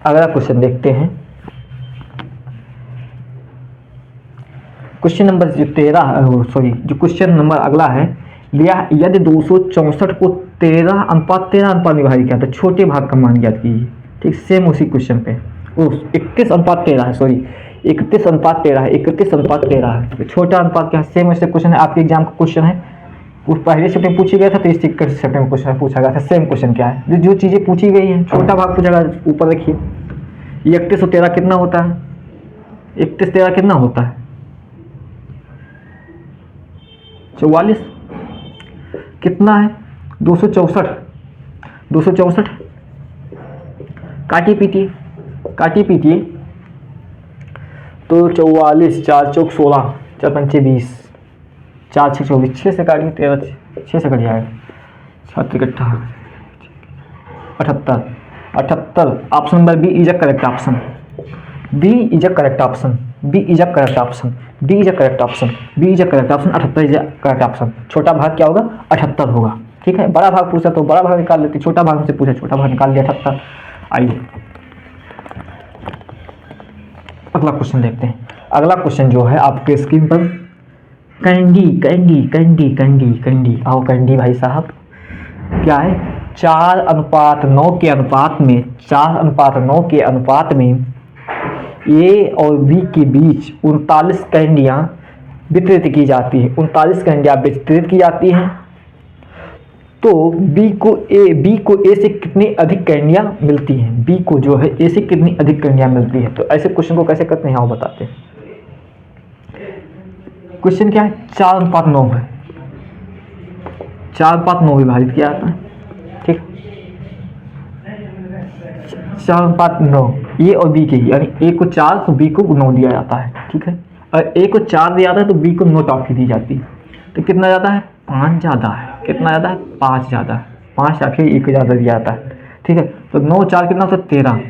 अगला क्वेश्चन देखते हैं, क्वेश्चन नंबर जो 13 सॉरी जो क्वेश्चन नंबर अगला है, लिया यदि 264 को 13:13 अनुपात में विभाजित किया तो छोटे भाग का मान ज्ञात कीजिए। ठीक, सेम उसी क्वेश्चन पे 31:13 है, सॉरी 31:13 है, 31:13 है, छोटा अनुपात क्या है, सेम ऐसे क्वेश्चन है, आपके एग्जाम का क्वेश्चन है, वो पहले शिफ्ट में पूछी गया था, तो इस शिफ्ट में क्वेश्चन पूछा गया था। सेम क्वेश्चन क्या है, जो चीज़ें पूछी गई हैं, छोटा भाग पूछा गया ऊपर रखिए। 31 और 13 कितना होता है, 31 13 कितना होता है, 44 कितना है, 264 काटिए पीटिए तो 44 4 चौक 16 4 पंचे 20 4 6 24 6 से काटिए 13 6 से कट जाएगा 7 78 option number B is a correct option, B is a correct option, B is a correct option, B is a correct option, B is a correct option. 78 is a correct option. छोटा भाग क्या होगा, 78 होगा। ठीक है, बड़ा भाग पूछा तो बड़ा भाग निकाल लेते, छोटा भाग से पूछा छोटा भाग निकाल लिया 78। आइए अगला क्वेश्चन देखते हैं। अगला क्वेश्चन जो है आपके स्क्रीन पर, कैंडी आओ कैंडी भाई साहब, क्या है, 4:9 के अनुपात में 4:9 के अनुपात में ए और बी के बीच 39 कैंडियाँ वितरित की जाती है, 39 कैंडियाँ वितरित की जाती हैं, तो बी को ए से कितनी अधिक कैंडियाँ मिलती हैं, बी को जो है ए से कितनी अधिक कैंडियाँ मिलती हैं। तो ऐसे क्वेश्चन को कैसे करते हैं, आओ बताते हैं। क्वेश्चन क्या है, 4:9 है, 4/9 विभाजित किया जाता है, ठीक। 4/9 ए और बी के ही, यानी ए को 4 तो बी को 9 दिया जाता है, ठीक है। और ए को 4 दिया जाता है तो बी को 9 टॉफी दी जाती है। तो कितना ज़्यादा है? 5 ज़्यादा है। कितना ज़्यादा है? 5 ज़्यादा है। 5 आखिर एक ज़्यादा दिया जाता है, ठीक है। तो 9 4 कितना होता है? 13।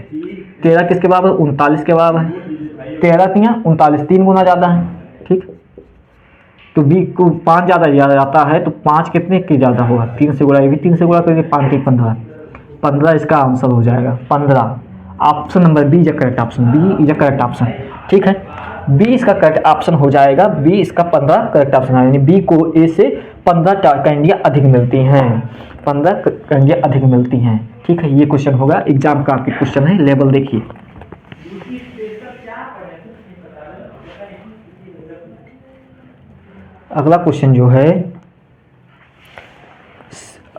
13 किसके बराबर? 39 के बराबर है। 13 तियाँ 39, 3 गुना ज़्यादा है, ठीक। तो बी को 5 ज़्यादा दिया जाता है, तो 5 कितने के ज़्यादा होगा? 3 से गुणा, ये भी 3 से गुणा करेंगे, 5 के 15। 15 इसका आंसर हो जाएगा, 15। Option number B is correct option, B is correct option, ठीक है। बी इसका करेक्ट ऑप्शन हो जाएगा, बी इसका 15 करेक्ट ऑप्शन है, यानी बी को ए से 15 कैंडियाँ अधिक मिलती हैं, 15 कैंडियाँ अधिक मिलती हैं, ठीक है। ये क्वेश्चन होगा, एग्जाम का आपके क्वेश्चन है, लेवल देखिए। अगला क्वेश्चन जो है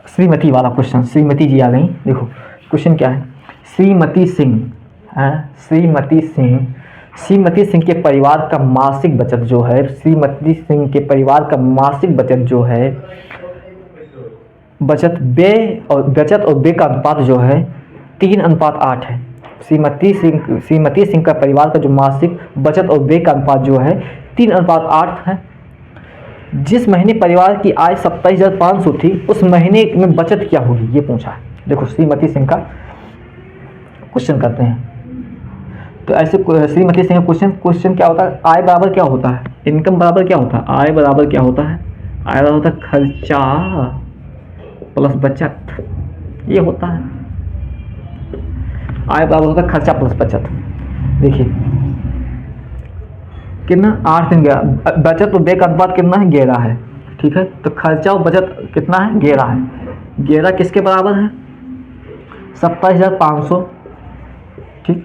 श्रीमती वाला क्वेश्चन, श्रीमती जी आ गई। देखो क्वेश्चन क्या है, श्रीमती सिंह है, श्रीमती सिंह के परिवार का मासिक बचत जो है, श्रीमती सिंह के परिवार का मासिक बचत जो है, बचत और व्यय का अनुपात जो है 3:8 है। श्रीमती सिंह का परिवार का जो मासिक बचत और व्यय का अनुपात जो है 3:8 है। जिस महीने परिवार की आय 27,500 थी, उस महीने में बचत क्या होगी, ये पूछा है। देखो श्रीमती सिंह का क्वेश्चन करते हैं, तो ऐसे श्रीमती सिंह का क्वेश्चन क्या होता है? आय बराबर क्या होता है? इनकम बराबर क्या होता है? आय बराबर क्या होता है? आय बराबर होता है खर्चा प्लस बचत, ये होता है। आय बराबर होता है खर्चा प्लस बचत। देखिए कितना 8 दिन गया, बचत और व्यय का अनुपात कितना है? 11 है, ठीक है। तो खर्चा और बचत कितना है? 11 है। 11 किसके बराबर है? 27,500, ठीक।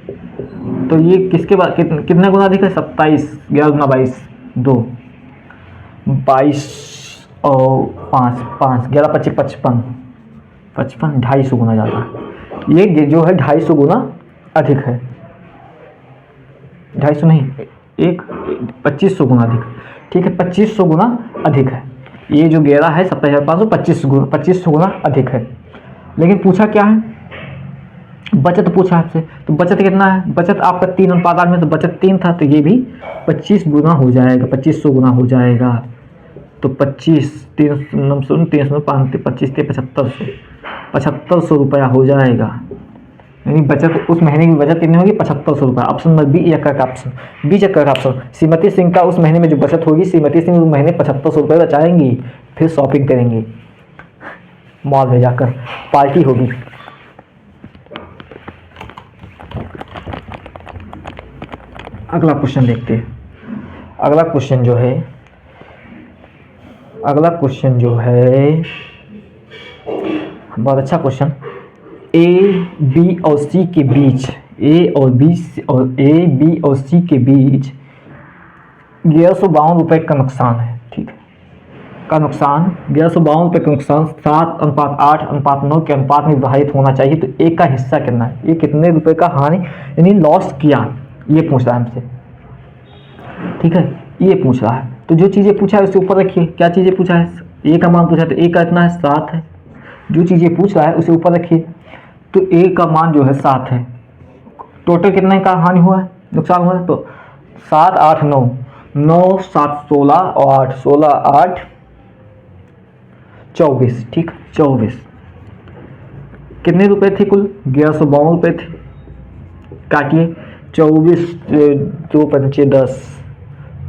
तो ये किसके कितने गुना अधिक है? 27, 11 गुना 22, 2, 22 और 5, 11 25 55, 250 गुना ज़्यादा है। ये जो है 250 गुना अधिक है, 250 नहीं, 2500 गुना अधिक, ठीक है। 2500 गुना अधिक है। ये जो 11 है 27,500, 2500 गुना अधिक है। लेकिन पूछा क्या है? बचत पूछा आपसे, तो बचत कितना है? बचत आपका 3:8 में, तो बचत 3 था, तो ये भी 25 गुना हो जाएगा, 2500 गुना हो जाएगा। तो 25 300 5 25 7500 रुपया हो जाएगा। यानी बचत उस महीने की बचत कितनी होगी? 7500 रुपये। ऑप्शन नंबर बी या करेक्ट ऑप्शन, बी या करेक्ट ऑप्शन। श्रीमती सिंह का उस महीने में जो बचत होगी, श्रीमती सिंह उस महीने 7500 रुपये बचाएंगी, फिर शॉपिंग करेंगी, मॉल में जाकर पार्टी होगी। अगला क्वेश्चन देखते हैं। अगला क्वेश्चन जो है बहुत अच्छा क्वेश्चन। ए बी और सी के बीच 1152 रुपये का नुकसान है, ठीक है। का नुकसान 1152 रुपये का नुकसान 7:8:9 के अनुपात में विभाजित होना चाहिए। तो ए का हिस्सा कितना है? ये कितने रुपए का हानि यानी लॉस किया, ये पूछ रहा है हमसे, ठीक है। ये पूछ रहा है, तो जो चीज़ें पूछा है उसके ऊपर रखिए। क्या चीज़ें पूछा है? ए का मान पूछा है, तो ए का इतना है 7 है। जो चीज़ें पूछ रहा है उसे ऊपर रखिए। तो ए का मान जो है 7 है। टोटल कितने का हानि हुआ है, नुकसान हुआ है? तो 7 8 9, 9 7 16 और 8 16 8 24, ठीक, 24। कितने रुपए थे कुल? 1152 रुपये थे। काटिए 24, 2 पंचे 10,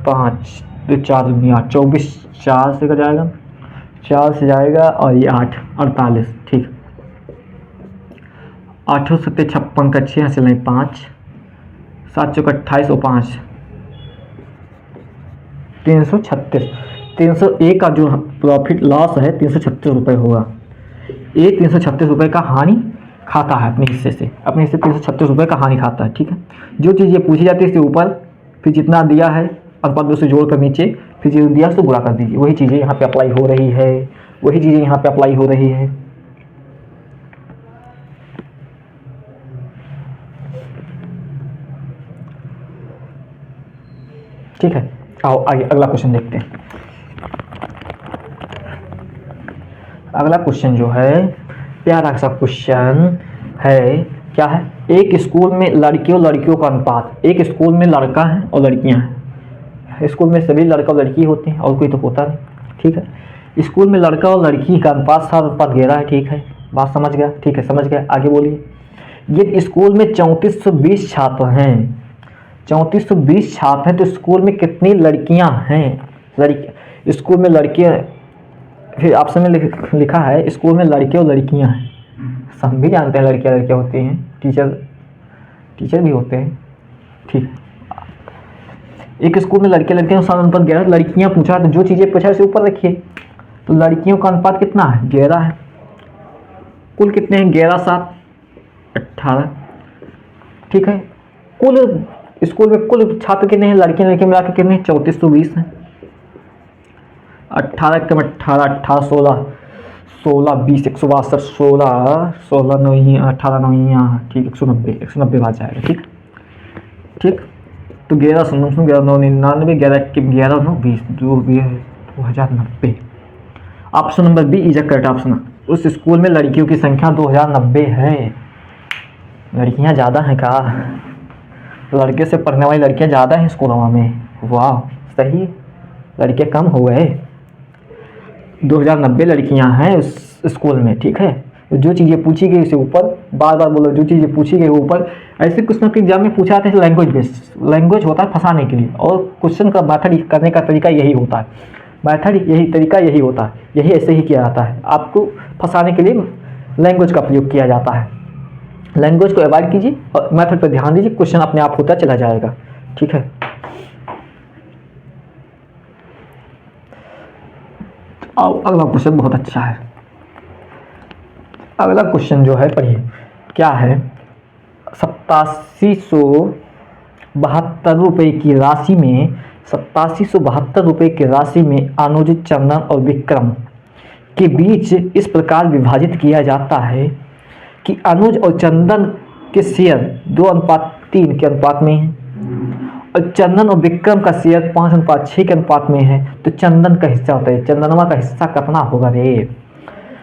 5 2 4 दुनिया 24, 4 से का जाएगा, 4 से जाएगा, और ये 8 48, ठीक। 8 7 56 का 6 से नहीं 5, 7 चौका 28 और 5 336। 301 का जो प्रॉफिट लॉस है 336 रुपये होगा। ये 336 रुपये का हानि खाता है अपने हिस्से से, 336 रुपये का हानि खाता है, ठीक है। जो चीज़ ये पूछी जाती है इसके ऊपर, फिर जितना दिया है अनुपात 2 से जोड़ कर नीचे, फिर जो दिया उसको गुणा कर दीजिए। वही चीज़ें यहाँ पे अप्लाई हो रही है, ठीक है। आओ आगे अगला क्वेश्चन देखते हैं। अगला क्वेश्चन जो है प्यारा सा क्वेश्चन है, क्या है? एक स्कूल में लड़कियों लड़कियों का अनुपात, एक स्कूल में लड़का है और लड़कियां हैं, स्कूल में सभी लड़का और लड़की होते हैं और कोई तो होता नहीं, ठीक है। स्कूल में लड़का और लड़की का अनुपात 7:11 है, ठीक है, बात समझ गया, ठीक है, समझ गया। आगे बोलिए। ये स्कूल में 3420 छात्र हैं, 3420 छात्र हैं, तो स्कूल में कितनी लड़कियां हैं? स्कूल में लड़कियां, फिर ऑप्शन में लिखा है स्कूल में लड़के और लड़कियां हैं। हम भी जानते हैं लड़कियां लड़कियां होती हैं, टीचर भी होते हैं, ठीक है। एक स्कूल में लड़के लड़कियां 7:11, लड़कियां पूछा तो जो चीज़ें पूछा उसे ऊपर रखिए। तो लड़कियों का अनुपात कितना है? 11 है। कुल कितने हैं? 11 7 18, ठीक है। कुल स्कूल में कुल छात्र कितने हैं? लड़कियां लड़के मिलाकर कितने? 3420 हैं। 18 कम 18 18 16 16 20 162 16 9 18 9, ठीक, 190 बात जाएगा, ठीक ठीक। तो 11 9 11 9 99 11 11 9 20 2090। Option number B is a correct option. उस स्कूल में लड़कियों की संख्या 2090 है। लड़कियां ज़्यादा हैं का? लड़के से पढ़ने वाली लड़कियां ज़्यादा हैं स्कूलों में। वाह, सही, लड़के कम हो गए। 2090 लड़कियां हैं उस स्कूल में, ठीक है। जो चीज़ें पूछी गई उसे ऊपर बार बार बोलो, जो चीज़ें पूछी गई ऊपर। ऐसे कुछ ना कुछ एग्जाम में पूछा जाता है लैंग्वेज बेस्ड, लैंग्वेज होता है फंसाने के लिए, और क्वेश्चन का मेथड करने का तरीका यही होता है, तरीका यही होता है, यही ऐसे ही किया जाता है। आपको फंसाने के लिए लैंग्वेज का प्रयोग किया जाता है। लैंग्वेज को अवॉइड कीजिए और मेथड पर ध्यान दीजिए, क्वेश्चन अपने आप होता चला जाएगा, ठीक है। अगला क्वेश्चन बहुत अच्छा है। अगला क्वेश्चन जो है पढ़िए, क्या है? 8772 रुपये की राशि में 8772 रुपये की राशि में अनुज, चंदन और विक्रम के बीच इस प्रकार विभाजित किया जाता है कि अनुज और चंदन के शेयर 2:3 के अनुपात में है और चंदन और विक्रम का शेयर 5:6 के अनुपात में है। तो चंदन का हिस्सा होता है, चंदनवा का हिस्सा कितना होगा रे?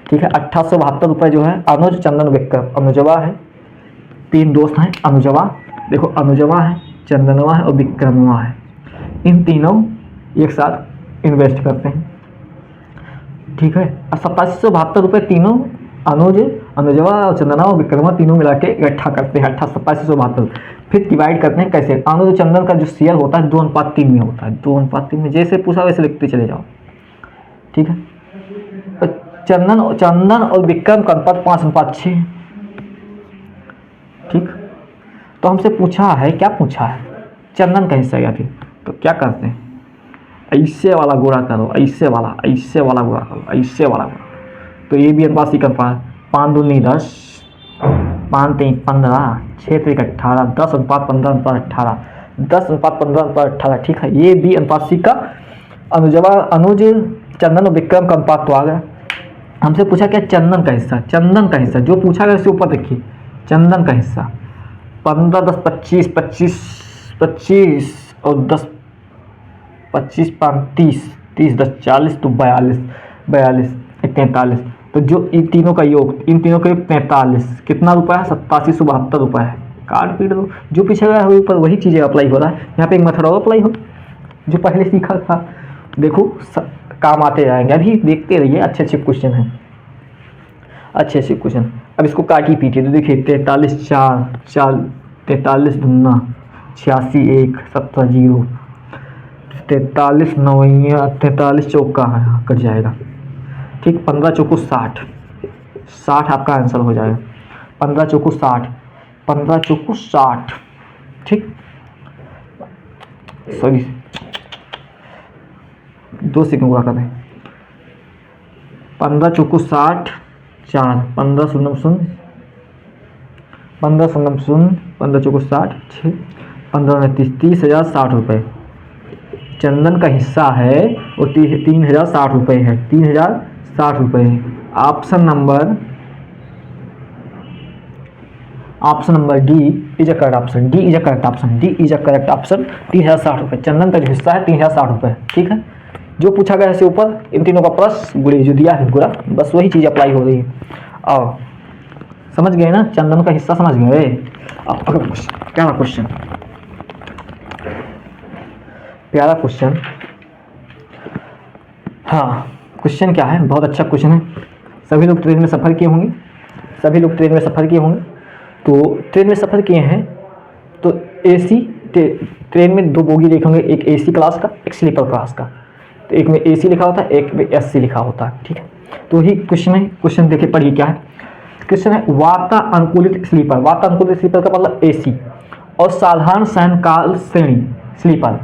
ठीक है, 1872 रुपये जो है अनुज, चंदन, विक्रम। अनुजवा है, 3 दोस्त हैं अनुजवा, देखो अनुजवा है, चंदनवा है और विक्रमवा है। इन तीनों एक साथ इन्वेस्ट करते हैं, ठीक है। 8772 रुपये तीनों अनुज, अनुजवा और चंदना और विक्रमा तीनों मिला के इकट्ठा करते हैं 8772। फिर डिवाइड करते हैं कैसे? अनुज चंदन का जो शेयर होता है 2:3 में होता है, 2:3 में जैसे पूछा वैसे लिखते चले जाओ, ठीक है। तो चंदन और विक्रम का अनुपात 5:6, ठीक। तो हमसे पूछा है, क्या पूछा है? चंदन का हिस्सा या फिर, तो क्या करते हैं? ऐसे वाला गुणा करो, ऐसे वाला गुणा करो, ऐसे वाला गुणा। तो ये भी अनुपात सी का अनुपात 5 दूनी 10, 5 3 15, 6 3 18, 10:15 10:15 ठीक है। ये भी अनुपात सी का अनुज, चंदन और विक्रम का अनुपात तो आ गया। हमसे पूछा क्या? चंदन का हिस्सा, चंदन का हिस्सा जो पूछा गया उसके ऊपर देखिए, चंदन का हिस्सा 15 10 25 25 25 और 10 25 5 30 30 10 40 तो 42 42 43। तो जो इन तीनों का योग, इन तीनों का 43 कितना रुपया है? 8772 रुपये है। काट पीट दो, जो पीछे गया है ऊपर वही चीज़ें अप्लाई हो रहा है। यहाँ पे एक मेथड और अप्लाई हो जो पहले सीखा था, देखो काम आते जाएंगे। अभी देखते रहिए, अच्छे अच्छे क्वेश्चन हैं, अच्छे अच्छे क्वेश्चन। अब इसको काटी पीटिए तो देखिए 43 4 43 दूना 86 1 17 0 43 9 43 चौका है, कट जाएगा, ठीक। 15 चौको 60 आपका आंसर हो जाएगा। 15 चौको 60, ठीक। सॉरी 2 सेकंड पूरा कर दें। 15 चौको 60 4 15 0 0 15 0 0 15 चौको 60 6 15 30,060 रुपये चंदन का हिस्सा है और 3060 रुपये है, 3060 रुपये है। Option number D is a correct option, D is a correct option 3060 रुपये चंदन का जो हिस्सा है 3060 रुपये, ठीक है। जो पूछा गया है ऊपर इन तीनों का प्लस गुणे जो दिया है गुणा, बस वही चीज़ अप्लाई हो रही है। और समझ गए ना, चंदन का हिस्सा समझ गए। अब अगला क्वेश्चन, प्यारा क्वेश्चन, प्यारा क्वेश्चन। हाँ, क्वेश्चन क्या है, बहुत अच्छा क्वेश्चन है। सभी लोग ट्रेन में सफ़र किए होंगे, सभी लोग ट्रेन में सफ़र किए होंगे। तो ट्रेन में सफ़र किए हैं तो एसी ट्रेन में दो बोगी देखेंगे, एक एसी क्लास का, एक स्लीपर क्लास का। तो एक में एसी लिखा होता है, एक में एससी लिखा होता है, ठीक है। तो ही क्वेश्चन है, क्वेश्चन देखिए पढ़िए क्या है। क्वेश्चन है वातानुकूलित स्लीपर, वातानुकूलित स्लीपर का मतलब एसी और साधारण शयनकाल श्रेणी स्लीपर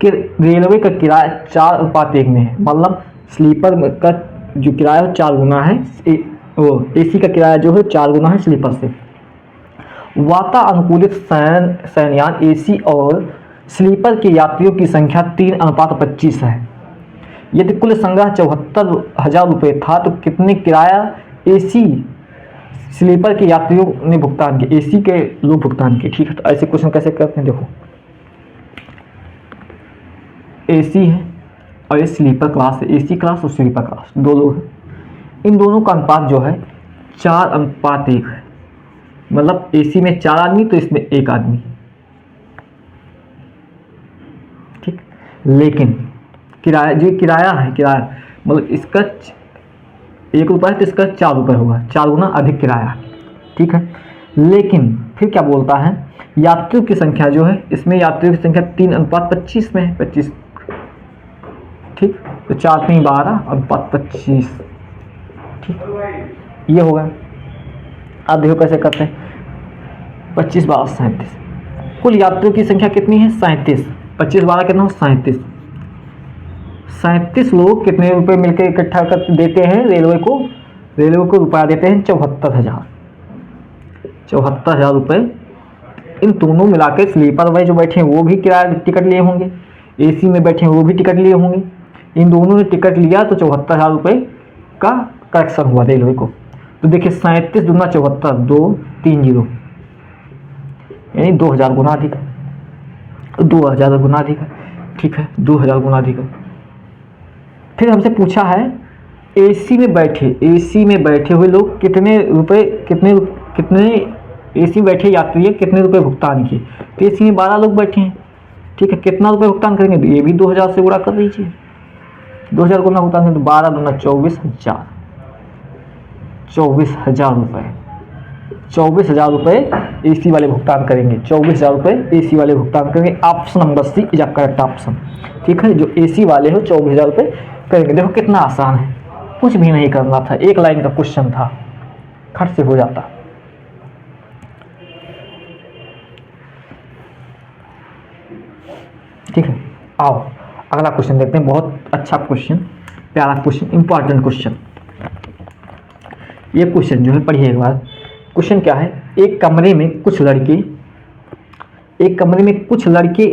कि रेलवे का किराया 4:1 में है। मतलब स्लीपर का जो किराया 4 गुना है, एसी का किराया जो है 4 गुना है स्लीपर से। वातानुकूलित शयनयान एसी और स्लीपर के यात्रियों की संख्या 3:25 है। यदि कुल संग्रह 74,000 रुपये था तो कितने किराया एसी स्लीपर के यात्रियों ने भुगतान किए, एसी के लोग भुगतान किए, ठीक है। तो ऐसे क्वेश्चन कैसे करते हैं, देखो एसी है और ये स्लीपर क्लास है, एसी क्लास और स्लीपर क्लास दो लोग हैं। इन दोनों का अनुपात जो है 4:1 है। मतलब एसी में 4 आदमी तो इसमें 1 आदमी, ठीक। लेकिन किराया जो किराया है, किराया मतलब इसका 1 रुपया है तो इसका 4 रुपये होगा, 4 गुना अधिक किराया, ठीक है। लेकिन फिर क्या बोलता है, यात्रियों की संख्या जो है, इसमें यात्रियों की संख्या 3:25 में है, 25, ठीक। तो 4 3 12:25, ठीक, ये होगा। अब देखो कैसे करते हैं, 25 12 37, कुल यात्रियों की संख्या कितनी है 37, 25 12 कितना हो 37, 37 लोग कितने रुपए मिलकर इकट्ठा कर देते हैं रेलवे को रुपया देते हैं 74,000 रुपये। इन दोनों मिलाकर स्लीपर में जो बैठे हैं वो भी किराया टिकट लिए होंगे, एसी में बैठे हैं वो भी टिकट लिए होंगे। इन दोनों ने टिकट लिया तो 74,000 रुपये का करेक्शन हुआ रेलवे को। तो देखिए 37 दूना 74, 230, यानी 2000 गुना अधिक है, 2000 गुना अधिक है, ठीक है, 2000 गुना अधिक है। फिर हमसे पूछा है एसी में बैठे हुए लोग कितने एसी बैठे यात्री कितने रुपए भुगतान किए। तो एसी में 12 लोग बैठे हैं, ठीक है, कितना रुपए भुगतान करेंगे, तो ये भी 2000 से गुणा कर दीजिए, 2000 गुना भुगतान करें तो 12 दूना 24,000, 24,000 रुपये, 24,000 रुपये एसी वाले भुगतान करेंगे, 24,000 रुपये एसी वाले भुगतान करेंगे। Option number C is correct option, ठीक है। जो एसी वाले हो 24,000 रुपये करेंगे। देखो कितना आसान है, कुछ भी नहीं करना था, एक लाइन का क्वेश्चन था, खट से हो जाता। ठीक है, आओ अगला क्वेश्चन देखते हैं। बहुत अच्छा क्वेश्चन, प्यारा क्वेश्चन, इंपॉर्टेंट क्वेश्चन। ये क्वेश्चन जो है पढ़िए एक बार। क्वेश्चन क्या है, एक कमरे में कुछ लड़के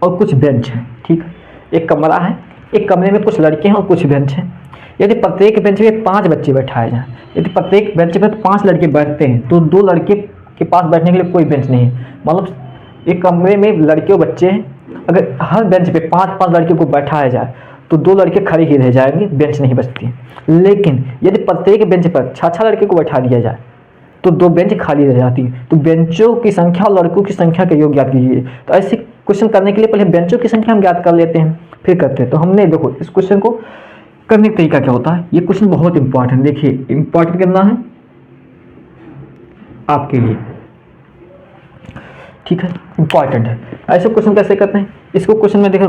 और कुछ बेंच हैं, ठीक। एक कमरा है, एक कमरे में कुछ लड़के हैं और कुछ बेंच हैं। यदि प्रत्येक बेंच में 5 बच्चे बैठाए जाएं, यदि प्रत्येक बेंच पर 5 लड़के बैठते हैं तो 2 लड़के के पास बैठने के लिए कोई बेंच नहीं है। मतलब एक कमरे में लड़के और बच्चे हैं, अगर हर बेंच पे 5-5 लड़के को बैठाया जाए तो 2 लड़के खड़े ही रह जाएंगे, बेंच नहीं बचती है। लेकिन यदि प्रत्येक बेंच पर 6-6 लड़के को बैठा दिया जाए तो 2 बेंच खाली रह जाती है। तो बेंचों की संख्या और लड़कों की संख्या का योग ज्ञात कीजिए। तो ऐसे क्वेश्चन करने के लिए पहले बेंचों की संख्या हम ज्ञात कर लेते हैं, फिर करते हैं। तो हमने देखो इस क्वेश्चन को करने का तरीका क्या होता है। ये क्वेश्चन बहुत इंपॉर्टेंट, देखिए इंपॉर्टेंट करना है आपके लिए, ठीक है, इंपॉर्टेंट है। ऐसे क्वेश्चन कैसे करते हैं, इसको क्वेश्चन में देखो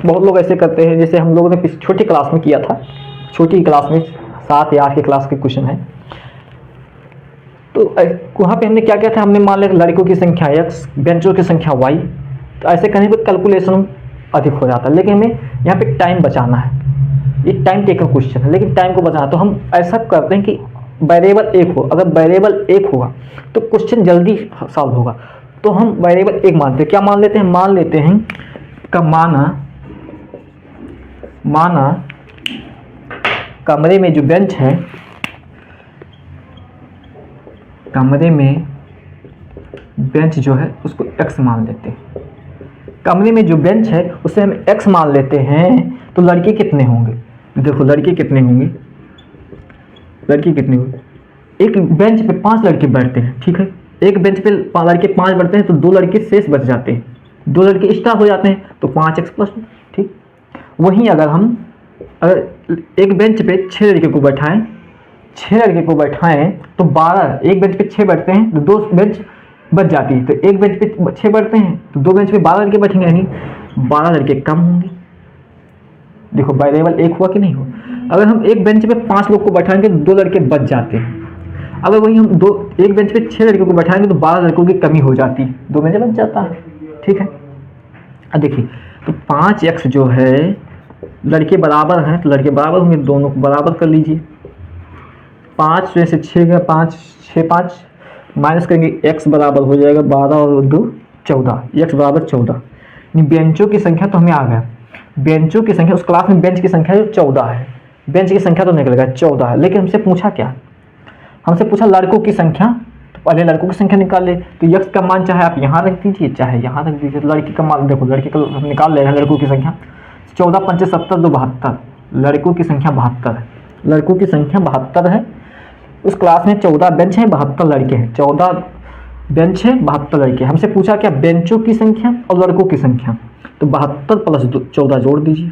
बहुत लोग ऐसे करते हैं, जैसे हम लोगों ने छोटी क्लास में किया था, छोटी क्लास में 7 या 8 की क्लास के क्वेश्चन है। तो वहाँ पे हमने क्या किया था, हमने मान लिया लड़कों की संख्या x, बेंचों की संख्या y। तो ऐसे करने पर कैलकुलेशन अधिक हो जाता है, लेकिन हमें यहाँ पे टाइम बचाना है। ये टाइम टेकन क्वेश्चन है, लेकिन टाइम को बचाना, तो हम ऐसा करते हैं कि वेरिएबल 1 हो। अगर वेरिएबल 1 होगा तो क्वेश्चन जल्दी सॉल्व होगा। तो हम वेरिएबल 1 मानते हैं, क्या मान लेते हैं, मान लेते हैं का माना कमरे में जो बेंच है, कमरे में बेंच जो है उसको x मान लेते हैं। कमरे में जो बेंच है उसे हम x मान लेते हैं, तो लड़के कितने होंगे? देखो लड़के कितने होंगे, लड़के कितने होंगे, एक बेंच पे 5 लड़के बैठते हैं, ठीक है, एक बेंच पे लड़के 5 बैठते हैं तो 2 लड़के शेष बच जाते हैं, 2 लड़के एक्स्ट्रा हो जाते हैं तो 5x+, ठीक। वहीं अगर एक बेंच पे 6 लड़के को बैठाएं, 6 लड़के को बैठाएं तो 12, एक बेंच पे 6 बैठते हैं तो 2 बेंच बच जाती है, तो एक बेंच पे 6 बैठते हैं तो 2 बेंच पे 12 लड़के बैठेंगे, यानी 12 लड़के कम होंगे। देखो वेरिएबल एक हुआ कि नहीं हुआ। अगर हम एक बेंच पे 5 लोग को बैठाएंगे तो 2 लड़के बच जाते हैं, अगर वही हम एक बेंच पे 6 लड़कों को बैठाएंगे तो 12 लड़कों की कमी हो जाती है, 2 बेंच बच जाता है, ठीक है। अब देखिए तो 5x जो है, लड़के बराबर हैं तो लड़के बराबर होंगे, दोनों को बराबर कर लीजिए। 5 में से 6 गया, 5 6 5 माइनस करेंगे, x बराबर हो जाएगा 12 और 2 14, x बराबर 14। बेंचों की संख्या तो हमें आ गया, बेंचों की संख्या उस क्लास में बेंच की संख्या जो 14 है, बेंच की संख्या तो निकलेगा 14 है, लेकिन हमसे पूछा क्या, हमसे पूछा लड़कों की संख्या, तो पहले लड़कों की संख्या निकाल ले। तो x का मान चाहे आप यहाँ रख दीजिए चाहे यहाँ रख दीजिए, लड़की का मान देखो, लड़के का हम निकाल ले रहे हैं लड़कों की संख्या, 14 5 70 2 72, लड़कों की संख्या 72 है, लड़कों की संख्या 72 है। उस क्लास में 14 बेंच है, 72 लड़के हैं, 14 बेंच है, 72 लड़के। हमसे पूछा क्या, बेंचों की संख्या और लड़कों की संख्या, तो 72 प्लस 14 जोड़ दीजिए।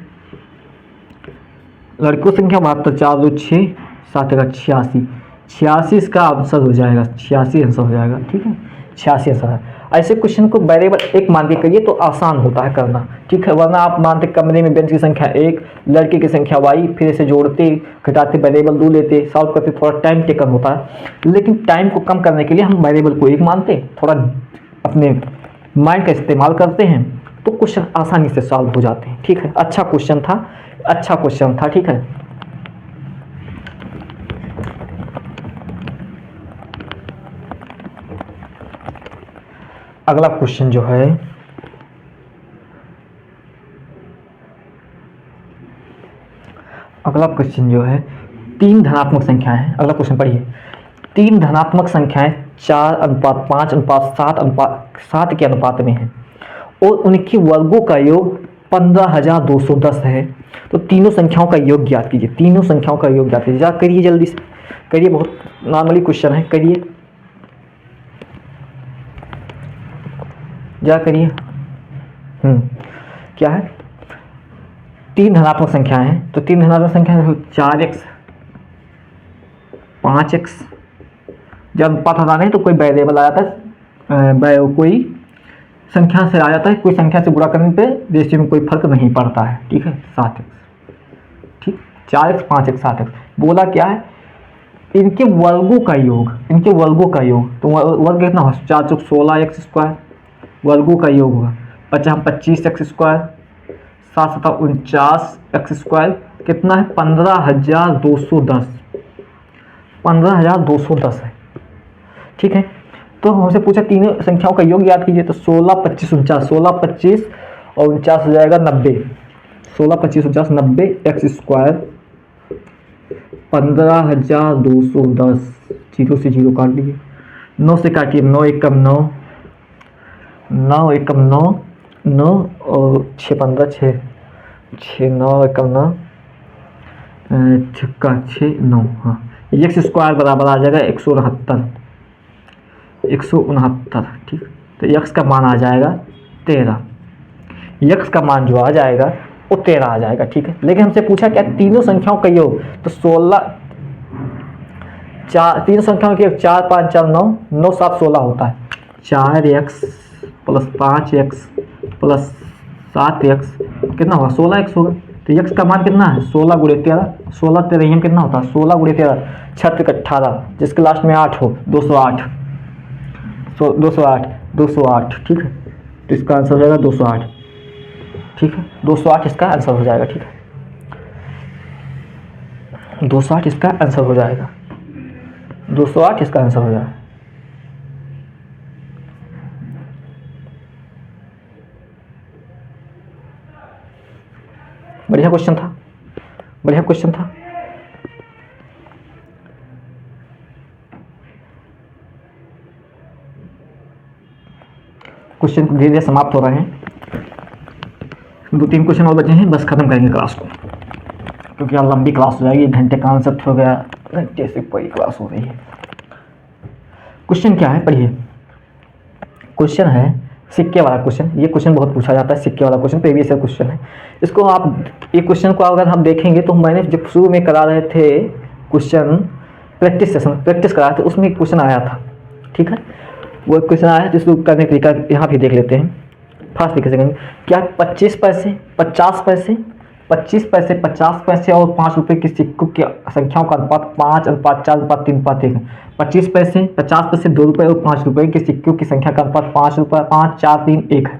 लड़कों की संख्या 72, 4 2 6 7 का 86, 86 इसका आंसर हो जाएगा, 86 आंसर हो जाएगा, ठीक है, 86 आंसर है। ऐसे क्वेश्चन को वेरिएबल एक मान के करिए तो आसान होता है करना, ठीक है, वरना आप मानते कमरे में बेंच की संख्या 1, लड़के की संख्या y, फिर इसे जोड़ते घटाते वेरिएबल 2 लेते, सॉल्व करते, थोड़ा टाइम टेकन होता है। लेकिन टाइम को कम करने के लिए हम वेरिएबल को एक मानते, थोड़ा अपने माइंड का इस्तेमाल करते हैं तो क्वेश्चन आसानी से सॉल्व हो जाते हैं, ठीक है। अच्छा क्वेश्चन था, अच्छा क्वेश्चन था, ठीक है। अगला क्वेश्चन जो है, अगला क्वेश्चन जो है 3 धनात्मक संख्याएं हैं। अगला क्वेश्चन पढ़िए, 3 धनात्मक संख्याएं 4:5:5:7 के अनुपात में हैं और उनके वर्गों का योग 15,210 है, तो तीनों संख्याओं का योग ज्ञात कीजिए, तीनों संख्याओं का योग ज्ञात कीजिए। जा करिए जल्दी से करिए, बहुत नॉर्मली क्वेश्चन है, करिए जा करिए। क्या है, 3 धनात्मक संख्याएं हैं, तो 3 धनात्मक संख्याएं 4x 5x, जब पता था नहीं तो कोई वेरिएबल आ जाता है, कोई संख्या से आ जाता है, कोई संख्या से गुणा करने पे रेशियो में कोई फर्क नहीं पड़ता है, ठीक है, 7x, ठीक, 4x 5x 7x। बोला क्या है, इनके वर्गों का योग, इनके वर्गों का योग, तो वर्ग कितना हो, 4 चौक 16x², वर्गों का योग होगा 25x², 7 7 49x², कितना है 15,210, 15,210 है, ठीक है। तो हमसे पूछा तीनों संख्याओं का योग याद कीजिए, तो 16 25 49, 16 25 और 49 हो जाएगा 90, 16 25 49 90x², 15,210, 0 से 0 काट लीजिए, 9 से काटिए, 9 एकम 9, 9 एकम 9, 9 और 6 15 6 6 9 एकम 9, 6 का 6 9, हाँ, x² बराबर आ जाएगा 169, 169, ठीक। तो x का मान आ जाएगा 13, x का मान जो आ जाएगा वो 13 आ जाएगा, ठीक है। लेकिन हमसे पूछा क्या, तीनों संख्याओं का योग, तो 16 तीनों संख्याओं के योग 4 5 4 9 9 7 16 होता है, 4x plus 5x plus 7x कितना होगा, 16x होगा। तो x का मान कितना है, 16 गुणे 13, 16 13 कितना होता है, 16 गुणे 13 6 18, जिसके लास्ट में 8 हो, 208, 208 208, ठीक है। तो इसका आंसर हो जाएगा 208, ठीक है, 208 इसका आंसर हो जाएगा, ठीक है, 208 इसका आंसर हो जाएगा, 208 इसका आंसर हो जाएगा। बढ़िया क्वेश्चन था, बढ़िया क्वेश्चन था। क्वेश्चन धीरे धीरे समाप्त हो रहे हैं। 2-3 क्वेश्चन और बचे हैं, बस खत्म करेंगे क्लास को, क्योंकि यार लंबी क्लास हो जाएगी, 1 घंटे का कॉन्सेप्ट हो गया, घंटे से पूरी क्लास हो रही है। क्वेश्चन क्या है पढ़िए। क्वेश्चन है सिक्के वाला क्वेश्चन। ये क्वेश्चन बहुत पूछा जाता है, सिक्के वाला क्वेश्चन प्रीवियस ईयर क्वेश्चन है। इसको आप ये क्वेश्चन को अगर हम देखेंगे तो मैंने जब शुरू में करा रहे थे क्वेश्चन प्रैक्टिस सेशन, प्रैक्टिस करा थे, उसमें एक क्वेश्चन आया था, ठीक है। वो क्वेश्चन आया जिसको करने का तरीका यहाँ भी देख लेते हैं। फास्ट तरीके से करेंगे। क्या 25 पैसे, 50 पैसे, 25 पैसे, 50 पैसे और 5 रुपये की सिक्कों की संख्याओं का अनुपात 5:4:3:1 है। 25 पैसे, 50 पैसे, 2 रुपये और 5 रुपये के सिक्कों की संख्या का अनुपात 5:4:3:1 है।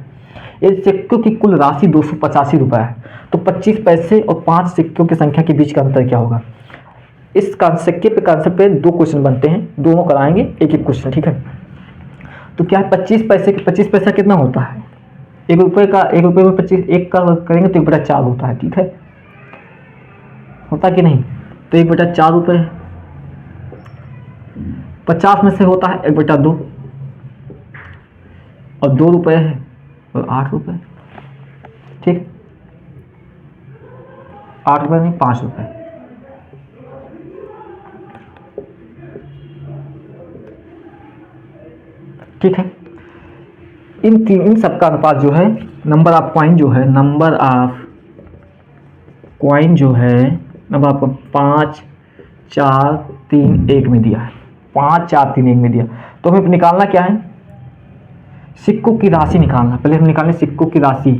इस सिक्कों की कुल राशि 285 रुपये है। तो 25 पैसे और 5 सिक्कों की संख्या के बीच का अंतर क्या होगा। इस कॉन्सेप्ट पे 2 क्वेश्चन बनते हैं, दोनों कराएंगे एक एक क्वेश्चन, ठीक है। तो क्या है 25 पैसे, 25 पैसा कितना होता है, 1 रुपये का, 1 रुपये में 25 1 का करेंगे तो 1/4 होता है, ठीक है, होता कि नहीं। तो 1/4 रुपये, 50 में से होता है 1/2 और 2 रुपये है और 8 रुपये, ठीक, 8 रुपये नहीं 5 रुपये, ठीक है। इन सब का अनुपात जो है, नंबर ऑफ कॉइन जो है, नंबर ऑफ कॉइन जो है, नंबर आपको 5 4 3 1 में दिया है, 5 4 3 1 में दिया। तो हमें निकालना क्या है, सिक्कों की राशि निकालना। पहले हम निकालें सिक्कों की राशि,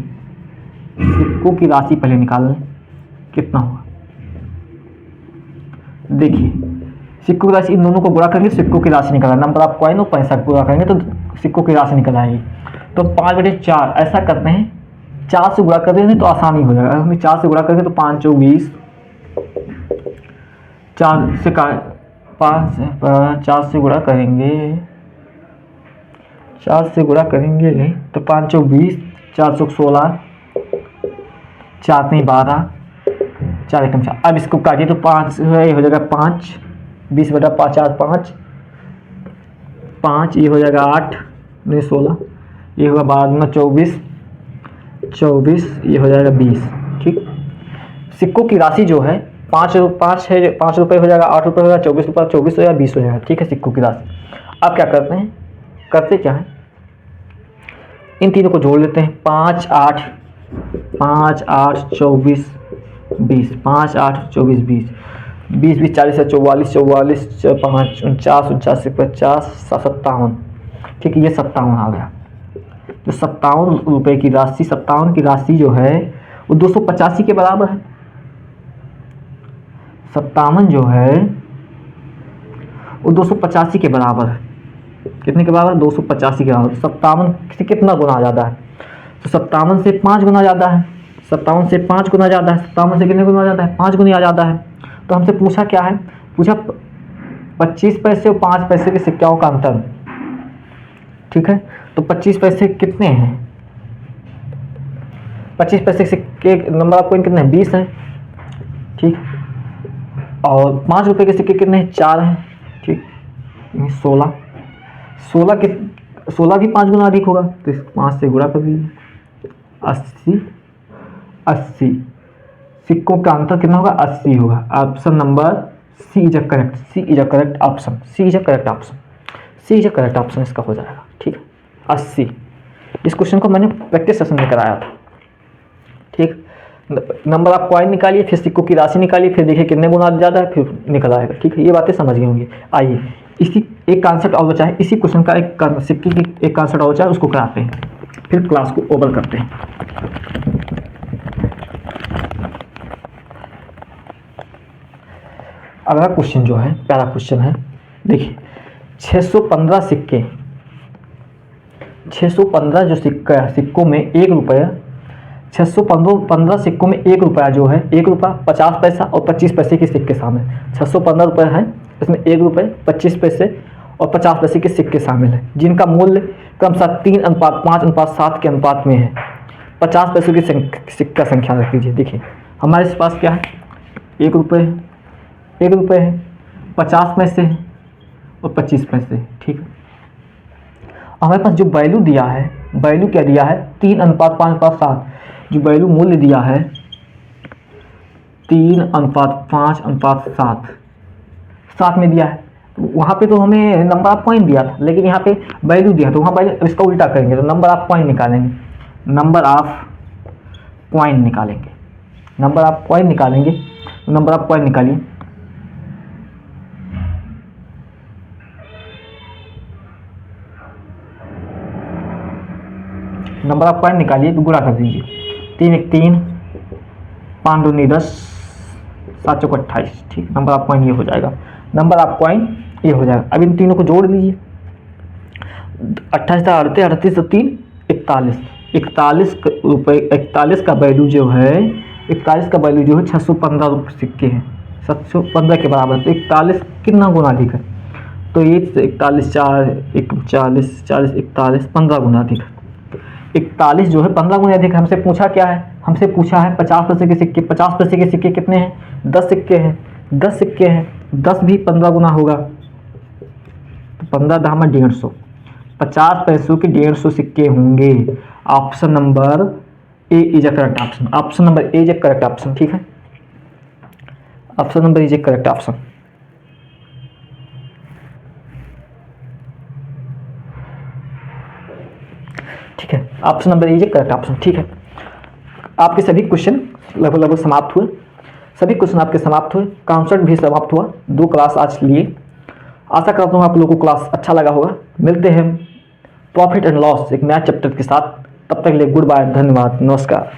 सिक्कों की राशि पहले निकाल लें कितना होगा। देखिए सिक्कों की राशि, इन दोनों को गुणा करेंगे, सिक्कों की राशि निकालना, नंबर ऑफ कॉइन और पैसा गुणा करेंगे तो सिक्कों की राशि निकल आएगी। तो 5/4 ऐसा करते हैं, 4 से गुणा कर देंगे तो आसानी हो जाएगा। अगर हम 4 से गुणा करेंगे तो 5 × 20, 4 से 4 से गुणा करेंगे, 4 से गुणा करेंगे तो 5 × 20, 4 × 16, 4 × 12, 4 × 4। अब इसको काटिए तो 5 हो जाएगा 5, 20/5 4 5, 5 ये हो जाएगा 8 नहीं 16, ये होगा 12 24, 24 ये हो जाएगा 20, ठीक। सिक्कों की राशि जो है 5 है, 5 रुपये हो जाएगा, 8 रुपये हो जाएगा, 24 रुपये, 24 हो जाएगा, 20 हो जाएगा, ठीक है सिक्कों की राशि। अब क्या करते हैं, करते क्या है, इन तीनों को जोड़ लेते हैं, 5 8 24 20, 5 8 24 20, 20 20 40 है 44, 44 5 49 49 50 57, ठीक है, ये 57 आ गया। तो 57 रुपये की राशि, 57 की राशि जो है वो 285 के बराबर है। 57 जो है वो 285 के बराबर है। कितने के बराबर, 285 के बराबर। 57 से कितना गुना ज़्यादा है, तो 57 से 5 गुना ज़्यादा है, 57 से 5 गुना ज़्यादा है, 57 से कितने गुना ज़्यादा है, 5 गुना ज़्यादा है। तो हमसे पूछा क्या है, पूछा 25 पैसे और 5 पैसे के सिक्कों का अंतर, ठीक है। तो 25 पैसे कितने हैं, 25 पैसे सिक्के नंबर ऑफ कॉइन कितने हैं, 20 है, ठीक। और 5 रुपये के सिक्के कितने हैं, 4 हैं, ठीक, 16 16 भी 5 गुना अधिक होगा, तो 5 से गुणा कर दीजिए, 80 सिक्कों का अंतर कितना होगा, 80 होगा। Option number C is a correct, C is a correct option, C is a correct option, C is a correct option इसका हो जाएगा, ठीक है, 80। इस क्वेश्चन को मैंने प्रैक्टिस सेशन में कराया था, ठीक। नंबर ऑफ कॉइन निकालिए, फिर सिक्कों की राशि निकालिए, फिर देखिए कितने गुना ज़्यादा है, फिर निकल आएगा, ठीक है। ये बातें समझ गए होंगे। आइए इसी एक कॉन्सेप्ट और बचा है, इसी क्वेश्चन का एक सिक्के की एक कॉन्सेप्ट और बचा है, उसको कराते हैं, फिर क्लास को ओवर करते हैं। अगला क्वेश्चन जो है, पहला क्वेश्चन है, देखिए 615 सिक्के, 615 जो सिक्का सिक्कों में 1 रुपया, 615 सिक्कों में 1 रुपया जो है, 1 रुपया 50 पैसा और 25 पैसे के सिक्के शामिल। 615 रुपये है, इसमें 1 रुपये 25 पैसे और 50 पैसे के सिक्के शामिल हैं, जिनका मूल्य क्रमशः 3:5:7 के अनुपात में है। 50 पैसों की सिक्का संख्या रख लीजिए। देखिए हमारे पास क्या है, 1 रुपये है, 50 पैसे है और 25 पैसे, ठीक है। हमारे पास जो वैल्यू दिया है, वैल्यू क्या दिया है, 3:5:7। जो वैल्यू मूल्य दिया है 3:5:7 7 में दिया है। तो वहाँ पे तो हमें नंबर ऑफ पॉइंट दिया था, लेकिन यहाँ पे वैल्यू दिया, तो वहाँ पर इसका उल्टा करेंगे तो नंबर ऑफ पॉइंट निकालेंगे, नंबर ऑफ पॉइंट निकालेंगे, नंबर ऑफ पॉइंट निकालेंगे। नंबर ऑफ पॉइंट निकालिए, नंबर ऑफ पॉइंट निकालिए तो गुणा कर दीजिए, 3 1 3 5 2 10 7 चौक 28, ठीक। नंबर ऑफ पॉइंट ये हो जाएगा, नंबर ऑफ पॉइंट ये हो जाएगा। अब इन तीनों को जोड़ लीजिए, 28 38 38 तो 3 41 41 का वैल्यू जो है 615 रुपये सिक्के हैं, 715 के बराबर। तो 41 कितना गुना अधिक है, तो ये 41 4 40 40 41 15 गुना अधिक है। 41 जो है 15 गुना अधिक। हमसे पूछा क्या है, हमसे पूछा है 50 पैसे के सिक्के। 50 पैसे के सिक्के कितने हैं, 10 सिक्के हैं, 10 सिक्के हैं, 10 भी 15 गुना होगा, तो 15 दाम 150, 50 पैसों के 150 सिक्के होंगे। Option number A is a correct option, option number A is a correct option, ठीक है। Option number is a correct option. ठीक है, option number A is a correct option, ठीक है। आपके सभी क्वेश्चन लगभग समाप्त हुए, सभी क्वेश्चन आपके समाप्त हुए, कॉन्सेप्ट भी समाप्त हुआ। 2 क्लास आज लिए, आशा करता हूँ आप लोगों को क्लास अच्छा लगा होगा। मिलते हैं प्रॉफिट एंड लॉस एक नया चैप्टर के साथ, तब तक के लिए गुड बाय, धन्यवाद, नमस्कार।